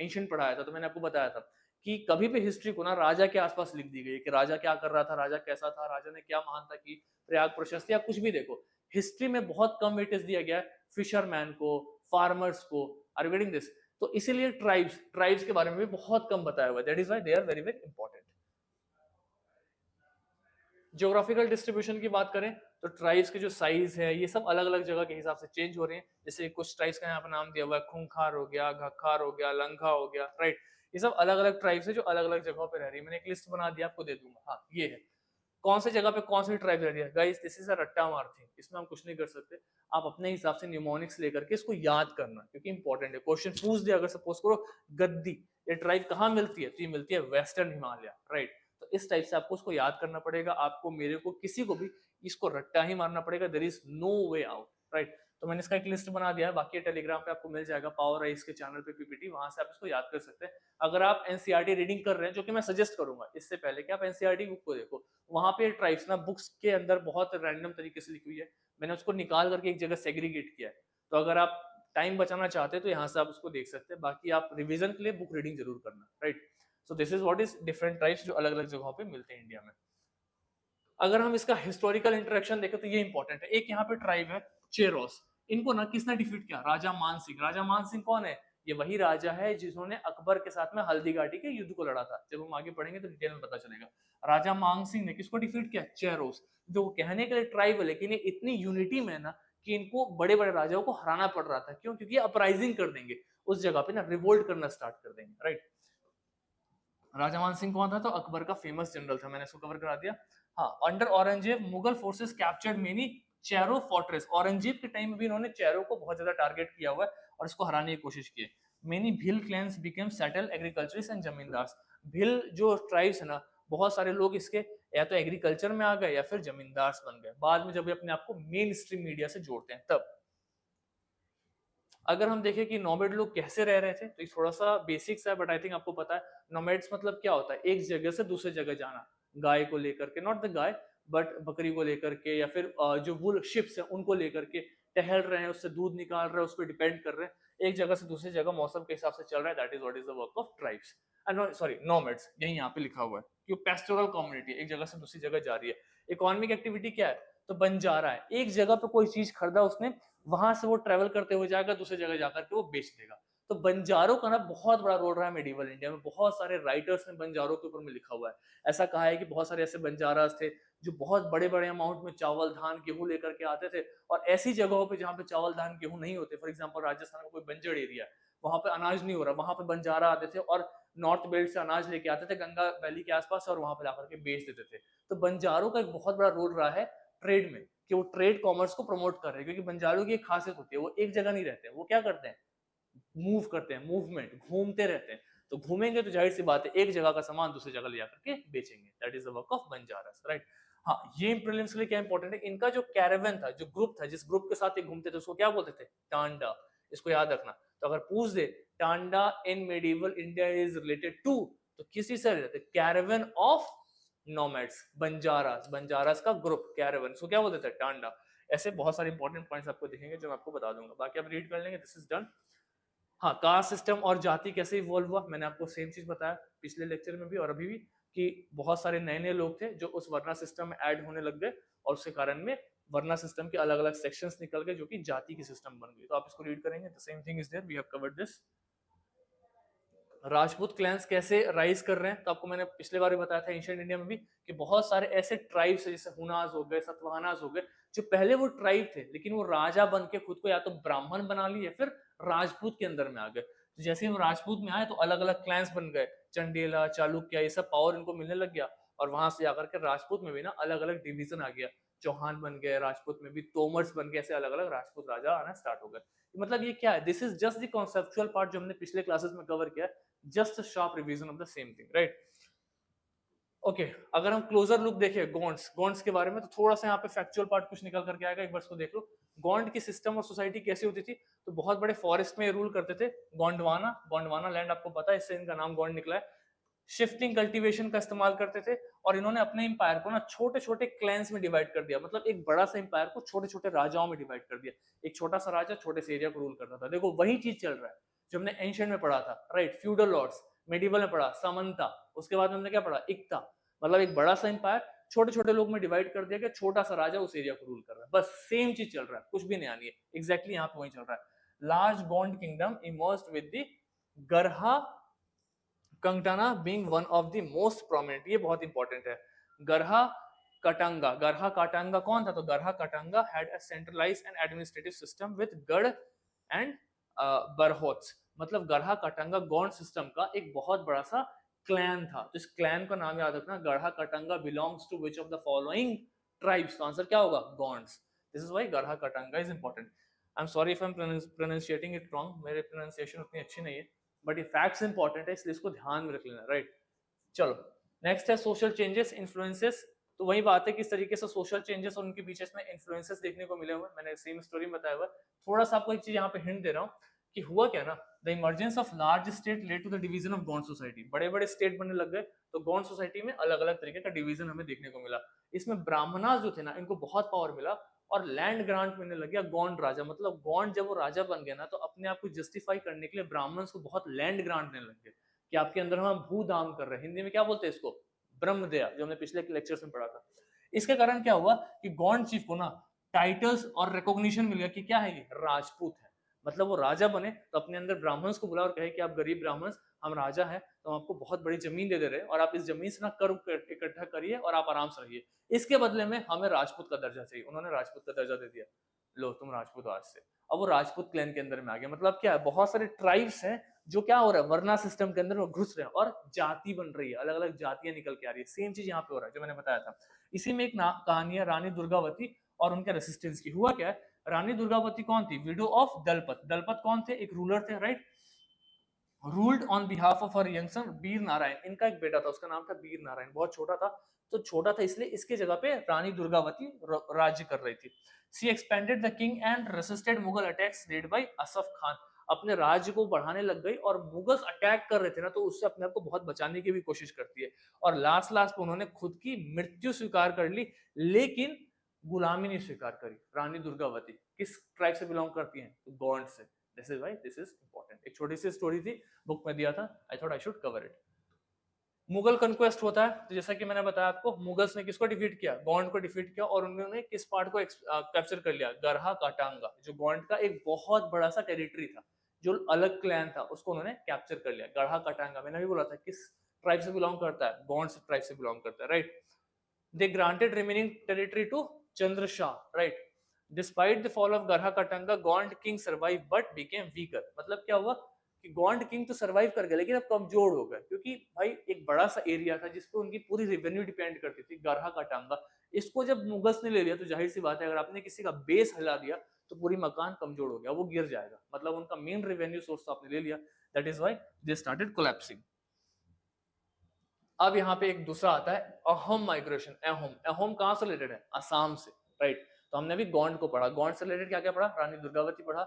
एंशिएंट पढ़ाया था तो मैंने आपको बताया था कि कभी भी हिस्ट्री को ना राजा के आसपास लिख दी गई कि राजा क्या कर रहा था, राजा कैसा था, राजा ने क्या महानता की, प्रयाग प्रशस्ति या कुछ भी। देखो हिस्ट्री में बहुत कम वेटेज दिया गया है फिशरमैन को, फार्मर्स को। Are you getting this? तो इसीलिए ट्राइब्स के बारे में भी बहुत कम बताया हुआ है। That is why they are very very important. Geographical distribution की बात करें तो ट्राइब्स के जो साइज है ये सब अलग अलग जगह के हिसाब से चेंज हो रहे हैं। जैसे कुछ ट्राइब्स का यहाँ पर नाम दिया हुआ है, खूंखार हो गया, घखार हो गया, लंघा हो गया, राइट। ये सब अलग अलग ट्राइब्स है जो अलग अलग जगहों पे रह रही है। मैंने एक लिस्ट बना दिया, आपको दे दूंगा। हाँ ये है कौन सी जगह पे कौन सी ट्राइब रह रही है। गाइस दिस इज अ रट्टा मार थिंग, इसमें हम कुछ नहीं कर सकते। आप अपने हिसाब से न्यूमोनिक्स लेकर के इसको याद करना, क्योंकि इंपॉर्टेंट है। क्वेश्चन पूछ दिया अगर सपोज करो गद्दी, ये ट्राइब कहाँ मिलती है, तो ये मिलती है वेस्टर्न हिमालय, राइट। तो इस टाइप से आपको उसको याद करना पड़ेगा। आपको, मेरे को, किसी को भी इसको रट्टा ही मारना पड़ेगा। There is no way out, right. तो मैंने इसका एक लिस्ट बना दिया है, बाकी टेलीग्राम पे आपको मिल जाएगा, पावर आइस के चैनल पे पीपीटी, वहां से आप इसको याद कर सकते हैं। अगर आप एनसीईआरटी रीडिंग कर रहे हैं, जो कि मैं सजेस्ट करूंगा, इससे पहले कि आप एनसीईआरटी बुक को देखो, वहां पे ट्राइब्स ना बुक्स के अंदर बहुत रैंडम तरीके से लिखी हुई है। मैंने उसको निकाल करके एक जगह सेग्रीगेट किया है। तो अगर आप टाइम बचाना चाहते हैं तो यहाँ से आप उसको देख सकते हैं। बाकी आप रिवीजन के लिए बुक रीडिंग जरूर करना, right. So this is what is different tribes जो अलग अलग जगहों पे मिलते हैं इंडिया में। अगर हम इसका हिस्टोरिकल इंटरेक्शन देखें तो ये इंपॉर्टेंट है। एक यहाँ पे ट्राइब है चेरोस, इनको ना किसने डिफीट किया? राजा मान सिंह। राजा मान सिंह कौन है? ये वही राजा है जिन्होंने अकबर के साथ में हल्दी घाटी के युद्ध को लड़ा था। जब हम आगे पढ़ेंगे तो डिटेल में पता चलेगा। राजा मान सिंह ने किसको डिफीट किया? चेरोस। जो कहने के लिए ट्राइब है, लेकिन ये इतनी यूनिटी में ना कि इनको बड़े बड़े राजाओं को हराना पड़ रहा था। क्यों? क्योंकि अपराइजिंग कर देंगे उस जगह पे ना, रिवोल्ट करना स्टार्ट कर देंगे, राइट। राजा मान सिंह कौन था? तो अकबर का फेमस जनरल था, मैंने इसको कवर करा दिया। हाँ, under Aurangzeb Mughal forces captured many Chero fortress. Aurangzeb के टाइम में भी इन्होंने चेरो को बहुत ज्यादा टारगेट किया हुआ है और इसको हराने की कोशिश की है। Many Bhil clans became settle agriculturist and zamindars. Bhil जो ट्राइब्स है ना, बहुत सारे लोग इसके या तो एग्रीकल्चर में आ गए या फिर जमींदार्स बन गए बाद में, जब ये अपने आप को मेन स्ट्रीम मीडिया से जोड़ते हैं तब। अगर हम देखें कि नोमैड लोग कैसे रह रहे थे, तो ये थोड़ा सा बेसिक्स है, बट आई थिंक आपको पता है। नोमैड्स मतलब क्या होता है, एक जगह से दूसरी जगह जाना, गाय को लेकर के, नॉट द गाय बट बकरी को लेकर के, या फिर जो वुल शिप्स है उनको लेकर के टहल रहे हैं, उससे दूध निकाल रहे हैं, उस पर डिपेंड कर रहे हैं, एक जगह से दूसरी जगह मौसम के हिसाब से चल रहा है। That is what is the work of tribes, sorry nomads, यही यहाँ पे लिखा हुआ है कि पेस्टोरल कम्युनिटी एक जगह से दूसरी जगह जा रही है। इकोनॉमिक एक्टिविटी क्या है, तो बंजारा है, एक जगह पे कोई चीज खरीदा उसने, वहां से वो ट्रेवल करते हुए जाएगा, दूसरी जगह जाकर के वो बेच देगा। तो बंजारों का ना बहुत बड़ा रोल रहा है मेडिवल इंडिया में, बहुत सारे राइटर्स ने बंजारों के ऊपर में लिखा हुआ है। ऐसा कहा है कि बहुत सारे ऐसे बंजारास थे जो बहुत बड़े बड़े अमाउंट में चावल धान गेहूं लेकर के आते थे, और ऐसी जगहों पे जहाँ पे चावल धान गेहूं नहीं होते, फॉर एग्जाम्पल राजस्थान का कोई बंजर एरिया है, वहां पे अनाज नहीं हो रहा, वहां पे बंजारा आते थे और नॉर्थ बेल्ट से अनाज लेके आते थे गंगा वैली के आसपास, और वहां पे जाकर के बेच देते थे। तो बंजारों का एक बहुत बड़ा रोल रहा है ट्रेड में, कि वो ट्रेड कॉमर्स को प्रमोट कर रहे हैं, क्योंकि बंजारों की एक खासियत होती है, वो एक जगह नहीं रहते हैं, वो क्या करते हैं, मूव करते हैं, मूवमेंट, घूमते रहते हैं। तो घूमेंगे तो जाहिर सी बात है एक जगह का सामान दूसरी जगह ले जाकर के बेचेंगे। That is the work of Banjaras, right. हाँ, ये प्रीलिम्स के लिए क्या इंपॉर्टेंट है, इनका जो कैरावन था, जो ग्रुप था, जिस ग्रुप के साथ ये घूमते थे, उसको क्या बोलते थे, टांडा। इसको याद रखना। तो अगर पूछ दे tanda in medieval India is related to, तो किसी से related, caravan of nomads, Banjaras, Banjaras का ग्रुप कैरावन, इसको क्या बोलते थे, टांडा। ऐसे बहुत सारे इंपॉर्टेंट पॉइंट्स आपको दिखेंगे जो मैं आपको बता दूंगा, बाकी आप रीड कर लेंगे, दिस इज डन। हाँ, कास्ट सिस्टम और जाति कैसे इवॉल्व हुआ, मैंने आपको सेम चीज बताया पिछले लेक्चर में भी और अभी भी, कि बहुत सारे नए नए लोग थे जो उस वर्ना सिस्टम में ऐड होने लग गए, और उसके कारण में वर्ना सिस्टम के अलग अलग सेक्शंस निकल गए जो कि जाति की सिस्टम बन गई। तो आप इसको रीड करेंगे, the same thing is there, we have covered this. Rajput clans कैसे राइज कर रहे हैं, तो आपको मैंने पिछले बार भी बताया था एंशिएंट इंडिया में भी, कि बहुत सारे ऐसे ट्राइब्स है, जैसे हुनास हो गए, सतवाहनास हो गए, जो पहले वो ट्राइब थे, लेकिन वो राजा बन के खुद को या तो ब्राह्मण बना लिए या फिर राजपूत के अंदर में आ गए। तो जैसे ही वो राजपूत में आए तो अलग अलग क्लैंस बन गए, चंडेला, चालुक्य, ये सब पावर इनको मिलने लग गया, और वहां से जाकर के राजपूत में भी ना अलग अलग डिवीजन आ गया, चौहान बन गए, राजपूत में भी तोमर्स बन गए, ऐसे अलग अलग राजपूत राजा आना स्टार्ट हो गए। मतलब ये क्या है, this is just the conceptual part जो हमने पिछले क्लासेस में कवर किया, just a sharp revision of the same thing, right. Okay, अगर हम क्लोजर लुक देखें गॉन्ड्स, गॉन्ड्स के बारे में, तो थोड़ा सा यहाँ पे फैक्चुअल पार्ट कुछ निकल करके आएगा, एक बार इसको देख लो। गॉन्ड की सिस्टम और सोसाइटी कैसी होती थी, तो बहुत बड़े फॉरेस्ट में रूल करते थे। गोंडवाना, गोंडवाना लैंड आपको पता है, इससे इनका नाम गॉन्ड निकला है। शिफ्टिंग कल्टीवेशन का इस्तेमाल करते थे, और इन्होंने अपने एम्पायर को ना छोटे छोटे क्लैंस में डिवाइड कर दिया, मतलब एक बड़ा सा एम्पायर को छोटे छोटे राजाओं में डिवाइड कर दिया। एक छोटा सा राजा छोटे से एरिया को रूल करता था। देखो वही चीज चल रहा है जो हमने एंशिएंट में पढ़ा था, राइट। फ्यूडल लॉर्ड्स, मेडिवल में पढ़ा सामंता, उसके बाद हमने क्या पढ़ा, इक्ता, मतलब एक बड़ा सा एम्पायर छोटे छोटे लोग में डिवाइड कर दिया गया, छोटा सा राजा उस एरिया को रूल कर रहा है, बस सेम चीज चल रहा है, कुछ भी नया नहीं है, एग्जैक्टली यहाँ पे वही चल रहा है। Large Gond kingdom emerged with the Garha कंगटाना being one of the most prominent, ये बहुत इंपॉर्टेंट है। गरहा कटांगा, गरहा काटांगा कौन था, तो Garha Katanga had a centralized and administrative system with garh and barhots, मतलब गरहा काटांगा गौंड सिस्टम का एक बहुत बड़ा सा क्लैन था। तो इस क्लैन का नाम याद रखना, Garha Katanga belongs to which of the following tribes, तो आंसर क्या होगा, Gonds. This is why Garha Katanga is important. I am sorry if I am pronounciating it wrong, मेरे प्रोनाउंसिएशन उतनी अच्छी नहीं है, बट ये फैक्ट्स इंपॉर्टेंट है, इसलिए इसको ध्यान में रख लेना, राइट। चलो नेक्स्ट है सोशल चेंजेस, इन्फ्लुएंसेस। तो वही बात है, किस तरीके से सोशल चेंजेस और उनके बीच में इन्फ्लुएंसेस देखने को मिले हुए, मैंने सेम स्टोरी में बताया हुआ। थोड़ा सा आपको एक चीज यहाँ पे हिंट दे रहा हूँ कि हुआ क्या ना, the emergence of large state led to the division of Gond society, बड़े बड़े स्टेट बनने लग गए, तो गौंड सोसाइटी में अलग अलग तरीके का डिवीजन हमें देखने को मिला। इसमें ब्राह्मणास जो थे ना, इनको बहुत पावर मिला, और लैंड ग्रांट मिलने लग गया गौंड राजा, मतलब गौंड जब वो राजा बन गया ना, तो अपने आप को जस्टिफाई करने के लिए ब्राह्मण्स को बहुत लैंड ग्रांट देने लग गए, कि आपके अंदर हम भू दाम कर रहे हैं, हिंदी में क्या बोलते हैं इसको, ब्रह्म दया, जो हमने पिछले लेक्चर्स में पढ़ा था। इसके कारण क्या हुआ कि गौंड चीफ को ना टाइटल्स और रिकॉग्निशन मिल गया कि क्या है ये, राजपूत है, मतलब वो राजा बने तो अपने अंदर ब्राह्मण्स को बुला और कहे कि आप गरीब ब्राह्मण्स, हम राजा हैं, तो हम आपको बहुत बड़ी जमीन दे रहे हैं, और आप इस जमीन से ना कर इकट्ठा करिए और आप आराम से रहिए, इसके बदले में हमें राजपूत का दर्जा चाहिए। उन्होंने राजपूत का दर्जा दे दिया, लो तुम राजपूत आज से। अब वो राजपूत क्लैन के अंदर में आ गया, मतलब क्या है, बहुत सारे ट्राइब्स हैं जो क्या हो रहा है, वर्ना सिस्टम के अंदर में घुस रहे हैं, और जाति बन रही है, अलग अलग जातियां निकल के आ रही है। सेम चीज यहाँ पे हो रहा है जो मैंने बताया था। इसी में एक कहानी है रानी दुर्गावती और उनके रेसिस्टेंस की। हुआ क्या है, रानी दुर्गावती कौन थी, विडो ऑफ दलपत। दलपत कौन थे, एक रूलर थे, right, ruled on behalf of her young son Vir Narayan. इनका एक बेटा था, उसका नाम था वीर नारायण, बहुत छोटा था, तो छोटा था इसलिए इसके जगह पे रानी दुर्गावती राज्य कर रही थी। She expanded the king and resisted Mughal attacks led by Asaf Khan, अपने राज्य को बढ़ाने लग गई और मुगल्स अटैक कर रहे थे ना तो उससे अपने आप को बहुत बचाने की भी कोशिश करती है और लास्ट लास्ट में उन्होंने खुद की मृत्यु स्वीकार कर ली, लेकिन गुलामी नहीं स्वीकार करी। रानी दुर्गावती किस ट्राइब से बिलोंग करती हैं? तो गौंड से। This is why this is important. एक छोटी सी स्टोरी थी, बुक में दिया था, I thought I should cover it. Mughal conquest होता है तो जैसा कि मैंने बताया आपको, मुगल्स ने किसको डिफीट किया? गौंड को डिफीट किया और उन्होंने किस पार्ट को कैप्चर कर लिया? गरहा काटांगा, जो गौंड का एक बहुत बड़ा सा टेरिटरी था, जो अलग क्लैन था, उसको उन्होंने कैप्चर कर लिया। गढ़ा काटांगा मैंने भी बोला था किस ट्राइब से बिलोंग करता है? गौंड ट्राइब से बिलोंग करता है, right. They granted remaining territory to Chandrashah, right. Despite the fall of Garha Katanga, Gond king survive but became weaker. मतलब क्या हुआ कि गौंड किंग तो सरवाइव कर गए लेकिन अब कमजोर हो गए, क्योंकि भाई एक बड़ा सा एरिया था जिसपे उनकी पूरी रेवेन्यू डिपेंड करती थी, गरहा काटांगा। इसको जब मुगल्स ने ले लिया तो जाहिर सी बात है अगर आपने किसी का बेस हिला दिया तो पूरी मकान कमजोर हो गया, वो गिर जाएगा। मतलब उनका मेन रेवेन्यू सोर्स तो आपने ले लिया, that is why they started collapsing. अब यहाँ पे एक दूसरा आता है अहोम माइग्रेशन। अहोम, अहोम कहाँ से रिलेटेड है? असम से, राइट। तो हमने अभी गौंड को पढ़ा, गौंड से रिलेटेड क्या क्या पढ़ा? रानी दुर्गावती पढ़ा,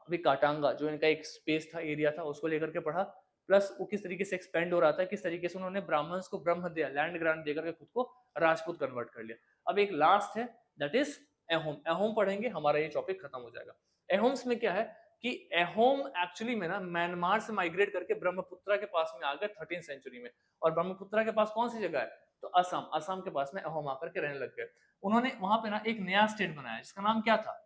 अभी काटांगा जो इनका एक स्पेस था, एरिया था, उसको लेकर के पढ़ा, प्लस वो किस तरीके से एक्सपेंड हो रहा था, किस तरीके से उन्होंने ब्राह्मण्स को ब्रह्म दिया, लैंड ग्रांट देकर के खुद को राजपूत कन्वर्ट कर लिया। अब एक लास्ट है दैट इज अहोम। अहोम पढ़ेंगे, हमारा ये टॉपिक खत्म हो जाएगा। अहोम्स में क्या है कि अहोम एक्चुअली में ना म्यांमार से माइग्रेट करके ब्रह्मपुत्रा के पास में आ गए 13th सेंचुरी में। और ब्रह्मपुत्रा के पास कौन सी जगह है? तो असम, असम के पास में अहोम आकर के रहने लग गए। उन्होंने वहां पे ना एक नया स्टेट बनाया जिसका नाम क्या था?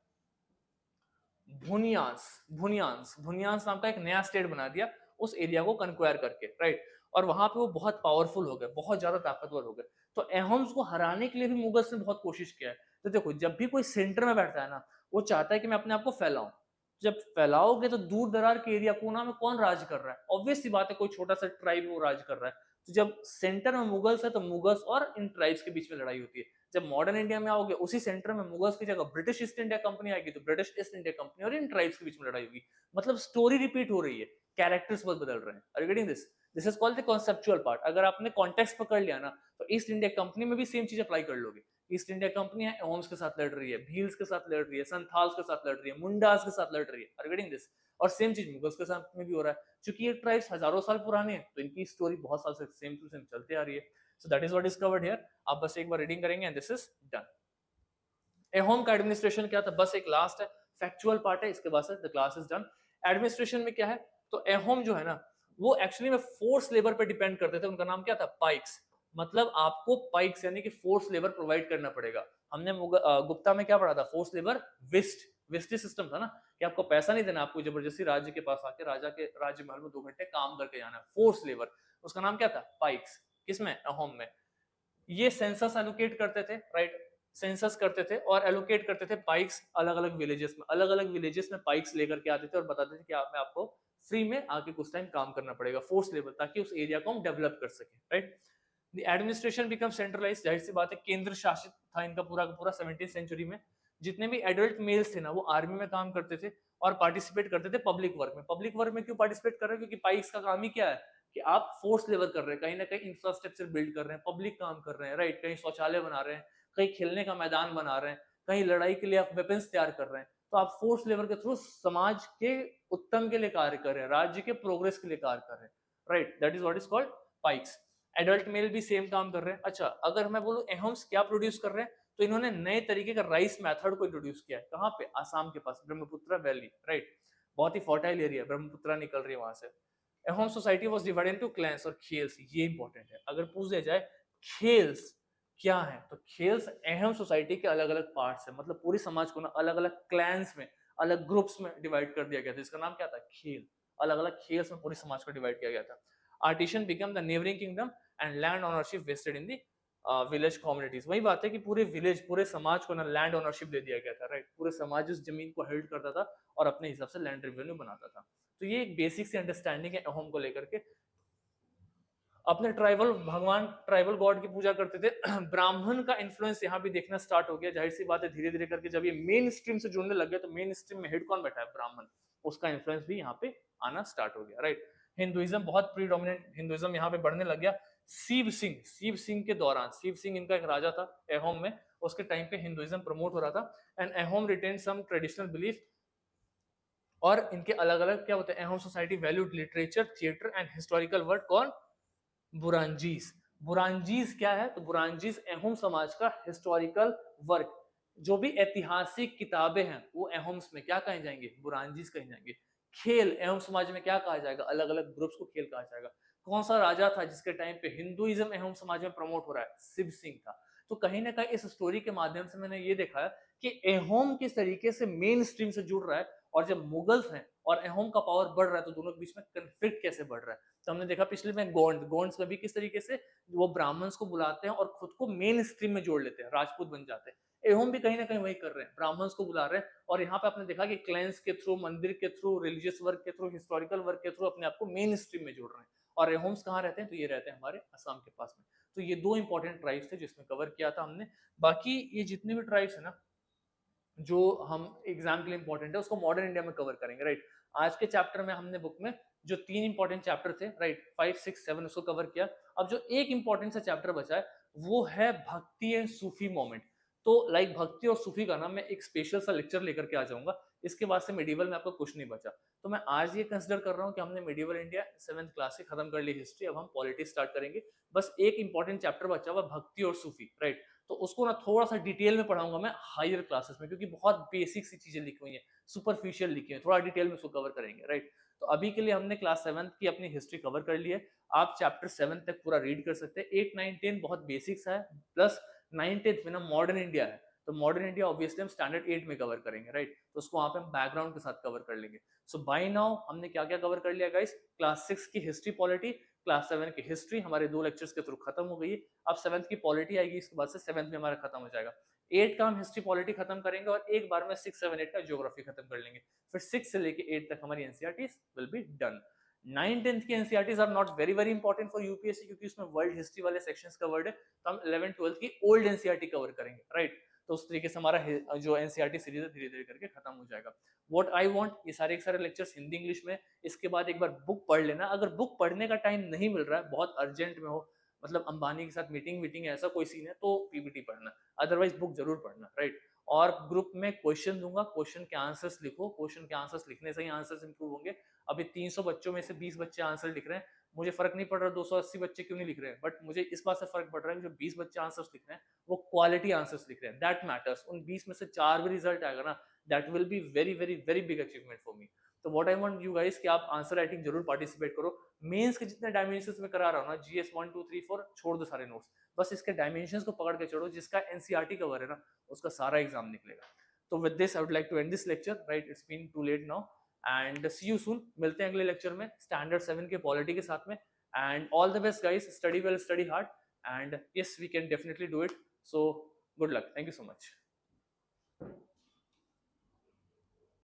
भुनियांस। भुनियांस, भुनियांस नाम का एक नया स्टेट बना दिया उस एरिया को कन्क्वायर करके, राइट। और वहां पे वो बहुत पावरफुल हो गए, बहुत ज्यादा ताकतवर हो गए। तो एहोम्स को हराने के लिए भी मुगल्स ने बहुत कोशिश किया है। तो देखो जब भी कोई सेंटर में बैठता है ना, वो चाहता है कि मैं अपने आप को फैलाऊं। जब फैलाओगे तो दूर दरार के एरिया कोना में कौन राज कर रहा है? ऑब्वियस सी बात है, कोई छोटा सा ट्राइब वो राज कर रहा है। तो जब सेंटर में मुगल्स है तो मुगल्स और इन ट्राइब्स के बीच में लड़ाई होती है। जब मॉडर्न इंडिया में आओगे उसी सेंटर में मुगल्स की जगह ब्रिटिश ईस्ट इंडिया कंपनी आएगी तो ब्रिटिश ईस्ट इंडिया कंपनी और इन ट्राइब्स के बीच में लड़ाई होगी। मतलब स्टोरी रिपीट हो रही है, कैरेक्टर्स बस बदल रहे हैं। Are you getting this? This is called the conceptual part. अगर आपने कॉन्टेक्स्ट पकड़ लिया ना तो ईस्ट इंडिया कंपनी में भी सेम चीज अप्लाई कर लोगे। ईस्ट इंडिया कंपनी है, ओम्स के साथ लड़ रही है, भील्स के साथ लड़ रही है, संथाल्स के साथ लड़ रही है, मुंडास के साथ लड़ रही है। Are you getting this? और सेम चीज मुगल्स के साथ में भी हो रहा है। क्योंकि ये ट्राइब्स हजारों साल पुराने हैं तो इनकी स्टोरी बहुत साल से सेम टू सेम चलते आ रही है। So that is what is covered here. आप बस एक बार रीडिंग करेंगे and this is done. Ahom का एडमिनिस्ट्रेशन क्या था? बस एक लास्ट है, फैक्चुअल पार्ट है, इसके बाद से the class is done. Administration में क्या है? तो अहोम जो है ना वो एक्चुअली में फोर्स लेबर पे डिपेंड करते थे। उनका नाम क्या था? पाइक्स। मतलब आपको पाइक्स यानी कि फोर्स लेबर प्रोवाइड करना पड़ेगा। हमने गुप्ता में क्या पढ़ा था? फोर्स लेबर विस्ट, विस्टी सिस्टम था ना, कि आपको पैसा नहीं देना, आपको जबरदस्ती राज्य के पास आके राजा के राज्य महल में 2 घंटे काम करके जाना है। फोर्स लेबर, उसका नाम क्या था? पाइक्स। किसमें? अहोम में। ये सेंसस एलोकेट करते थे, राइट। सेंसस करते थे और एलोकेट करते थे पाइक्स अलग अलग विलेजेस में। अलग अलग विलेजेस में पाइक्स लेकर के आते थे और बताते थे कि आप में आपको फ्री में आके कुछ टाइम काम करना पड़ेगा, फोर्स लेबर, ताकि उस एरिया को हम डेवलप कर सके, right. The administration become centralised, जाहिर सी बात है केंद्र शासित था इनका पूरा का पूरा 17th सेंचुरी में। जितने भी एडल्ट मेल्स थे ना वो आर्मी में काम करते थे और पार्टिसिपेट करते थे पब्लिक वर्क में। पब्लिक वर्क में क्यों पार्टिसिपेट कर रहे हैं? क्योंकि पाइक्स का काम ही क्या है कि आप फोर्स लेबर कर रहे हैं, कहीं ना कहीं इंफ्रास्ट्रक्चर बिल्ड कर रहे हैं, पब्लिक काम कर रहे हैं, राइट। कहीं शौचालय बना रहे हैं, कहीं खेलने का मैदान बना रहे हैं, कहीं लड़ाई के लिए आप वेपन्स तैयार कर रहे हैं। तो आप फोर्स लेबर के थ्रू समाज के उत्तम के लिए कार्य कर रहे हैं, राज्य के प्रोग्रेस के लिए कार्य कर रहे हैं, right. That is what is called Pikes. Adult mail भी सेम काम कर रहे हैं। अच्छा, अगर मैं बोलूं एहोम्स क्या प्रोड्यूस कर रहे हैं, तो इन्होंने नए तरीके का राइस मेथड को इंट्रोड्यूस किया है। कहाँ पे? आसाम के पास, ब्रह्मपुत्रा वैली, राइट। बहुत ही फर्टाइल एरिया, ब्रह्मपुत्रा निकल रही है वहां से। Ahom society was divided into clans और खेल्स। ये इंपॉर्टेंट है, अगर पूछ दिया जाए खेल्स क्या है तो खेल्स अहम सोसाइटी के अलग अलग पार्ट्स है। मतलब पूरी समाज को ना अलग अलग क्लैंस में, अलग ग्रुप्स में डिवाइड कर दिया गया था। इसका नाम क्या था? खेल। अलग अलग खेल्स में पूरी समाज को डिवाइड किया गया था। Artisan become the neighbouring kingdom and land ownership vested in the village communities. वही बात है कि पूरे विलेज, पूरे समाज को ना लैंड ओनरशिप दे दिया गया था, राइट। पूरे समाज उस जमीन को हेल्ड करता था और अपने हिसाब से लैंड रेवेन्यू बनाता था। तो ये एक बेसिक सी अंडरस्टैंडिंग है अहोम को लेकर के। अपने ट्राइबल भगवान, ट्राइबल गॉड की पूजा करते थे। ब्राह्मण का इन्फ्लुएंस यहाँ भी देखना स्टार्ट हो गया। जाहिर सी बात है धीरे धीरे करके जब ये मेन स्ट्रीम से जुड़ने लग गए तो मेन स्ट्रीम में हेड कौन बैठा है? ब्राह्मण। उसका इन्फ्लुएंस भी यहाँ पे आना स्टार्ट हो गया, राइट। हिंदुइज्म बहुत प्रीडोमिनेंट, हिंदुइज्म यहाँ पे बढ़ने लग गया। शिव सिंह, शिव सिंह के दौरान, शिव सिंह इनका एक राजा था अहोम में, उसके टाइम पे हिंदुइज्म प्रमोट हो रहा था and Ahom retain some traditional belief और इनके अलग अलग क्या होते हैं, Ahom society valued literature theatre and historical work. कौन? बुरांजीज। बुरांजीज क्या है? तो बुरांजीज अहोम समाज का हिस्टोरिकल वर्क, जो भी ऐतिहासिक किताबें हैं वो अहोम्स में क्या कहे जाएंगे? बुरांजीज कहे जाएंगे। खेल अहोम समाज में क्या कहा जाएगा? अलग अलग ग्रुप्स को खेल कहा जाएगा। कौन सा राजा था जिसके टाइम पे हिंदुइज्म अहोम समाज में प्रमोट हो रहा है? शिव सिंह था। तो कहीं ना कहीं इस स्टोरी के माध्यम से मैंने ये देखा है कि अहोम किस तरीके से मेन स्ट्रीम से जुड़ रहा है, और जब मुगल्स हैं और अहोम का पावर बढ़ रहा है तो दोनों के बीच में कंफ्लिक्ट कैसे बढ़ रहा है। तो हमने देखा पिछले में गोंड्स में भी किस तरीके से वो ब्राह्मण्स को बुलाते हैं और खुद को मेन स्ट्रीम में जोड़ लेते हैं, राजपूत बन जाते हैं। एहोम भी कहीं ना कहीं वही कर रहे हैं, ब्राह्मण्स को बुला रहे हैं और यहाँ पे आपने देखा कि क्लैंस के थ्रू, मंदिर के थ्रू, रिलीजियस वर्क के थ्रू, हिस्टोरिकल वर्क के थ्रू अपने आप को मेन स्ट्रीम में जोड़ रहे हैं। और एहोम्स कहाँ रहते हैं? तो ये रहते हैं हमारे असम के पास में। तो ये दो इंपॉर्टेंट ट्राइब्स थे जिसमें कवर किया था हमने। बाकी ये जितने भी ट्राइब्स है ना जो हम एग्जाम के लिए इंपॉर्टेंट है उसको मॉडर्न इंडिया में कवर करेंगे, राइट। आज के चैप्टर में हमने बुक में जो 3 इंपॉर्टेंट चैप्टर थे, राइट, 5, 6, 7 उसको कवर किया। अब जो एक इंपॉर्टेंट सा चैप्टर बचा है वो है भक्ति एंड सूफी मोमेंट। तो लाइक भक्ति और सूफी का ना मैं एक स्पेशल सा लेक्चर लेकर के आ जाऊंगा। इसके बाद से मेडिवल में आपको कुछ नहीं बचा। तो मैं आज ये कंसिडर कर रहा हूँ कि हमने मेडिवल इंडिया 7th क्लास से खत्म कर ली हिस्ट्री, अब हम पॉलिटिक्स स्टार्ट करेंगे। बस एक इंपॉर्टेंट चैप्टर बचा हुआ भक्ति और सूफी, राइट। तो उसको ना थोड़ा सा डिटेल में पढ़ाऊंगा मैं हायर क्लासेस में, क्योंकि बहुत बेसिक सी चीजें लिखी हुई हैं, सुपरफिशियल लिखी हुई हैं, थोड़ा डिटेल में उसको कवर करेंगे, राइट। तो अभी के लिए हमने क्लास 7th की अपनी हिस्ट्री कवर कर ली है। आप चैप्टर 7 तक पूरा रीड कर सकते हैं। 8, 9, 10 बहुत बेसिक्स है, प्लस 9, 10 में ना मॉडर्न इंडिया है, तो मॉडर्न इंडिया ऑब्वियसली हम स्टैंडर्ड 8 में कवर करेंगे, राइट। तो उसको वहां पे हम बैकग्राउंड के साथ कवर कर लेंगे। सो बाय नाउ हमने क्या क्या कवर कर लिया गाइस? क्लास 6 की हिस्ट्री पॉलिटी, क्लास 7 की हिस्ट्री हमारे 2 लेक्चर्स के थ्रू खत्म हो गई है। अब 7th की पॉलिटी आएगी, इसके बाद से 7th में हमारा खत्म हो जाएगा। 8 का हम हिस्ट्री पॉलिटी खत्म करेंगे और एक बार में 6, 7, 8 का ज्योग्राफी खत्म कर लेंगे। फिर 6 से लेके 8 तक हमारी NCERTs will be done. 9, 10th की NCERTs are not very very important for UPSC, क्योंकि उसमें वर्ल्ड हिस्ट्री वाले सेक्शंस कवर्ड है। तो हम 11, 12th की ओल्ड एनसीईआरटी कवर करेंगे, राइट। तो उस तरीके से हमारा जो एनसीईआरटी सीरीज है धीरे धीरे करके खत्म हो जाएगा। व्हाट आई वांट, ये सारे के सारे लेक्चर्स हिंदी इंग्लिश में। इसके बाद एक बार बुक पढ़ लेना। अगर बुक पढ़ने का टाइम नहीं मिल रहा है, बहुत अर्जेंट में हो, मतलब अंबानी के साथ मीटिंग है, ऐसा कोई सीन है, तो पीपीटी पढ़ना, अदरवाइज बुक जरूर पढ़ना, राइट। और ग्रुप में क्वेश्चन दूंगा, क्वेश्चन के आंसर्स लिखो। क्वेश्चन के आंसर्स लिखने से ही आंसर्स इंप्रूव होंगे। अभी 300 बच्चों में से 20 बच्चे आंसर लिख रहे हैं, मुझे फर्क नहीं पड़ रहा 280 बच्चे क्यों नहीं लिख रहे हैं, बट मुझे इस बात से फर्क पड़ रहा है कि जो 20 बच्चे आंसर्स लिख रहे हैं वो क्वालिटी आंसर्स लिख रहे हैं, दैट मैटर्स। उन 20 में से 4 भी रिजल्ट आएगा ना, that will be very very very big achievement for me. तो what I want you guys कि आप आंसर राइटिंग जरूर पार्टिसिपेट करो। मेंस के जितने डायमेंशंस में करा रहा हूं ना, जीएस 1, 2, 3, 4 छोड़ दो सारे नोट्स, बस इसके डायमेंशंस को पकड़ के चढ़ो। जिसका एनसीईआरटी कवर है ना उसका सारा एग्जाम निकलेगा। तो with this I would like to end this lecture, right, it's been too late now and see you soon. मिलते हैं अगले लेक्चर में स्टैंडर्ड 7 के पॉलिटी के साथ में। And all the best guys, study well, study hard, and yes we can definitely do it. So good luck, thank you so much.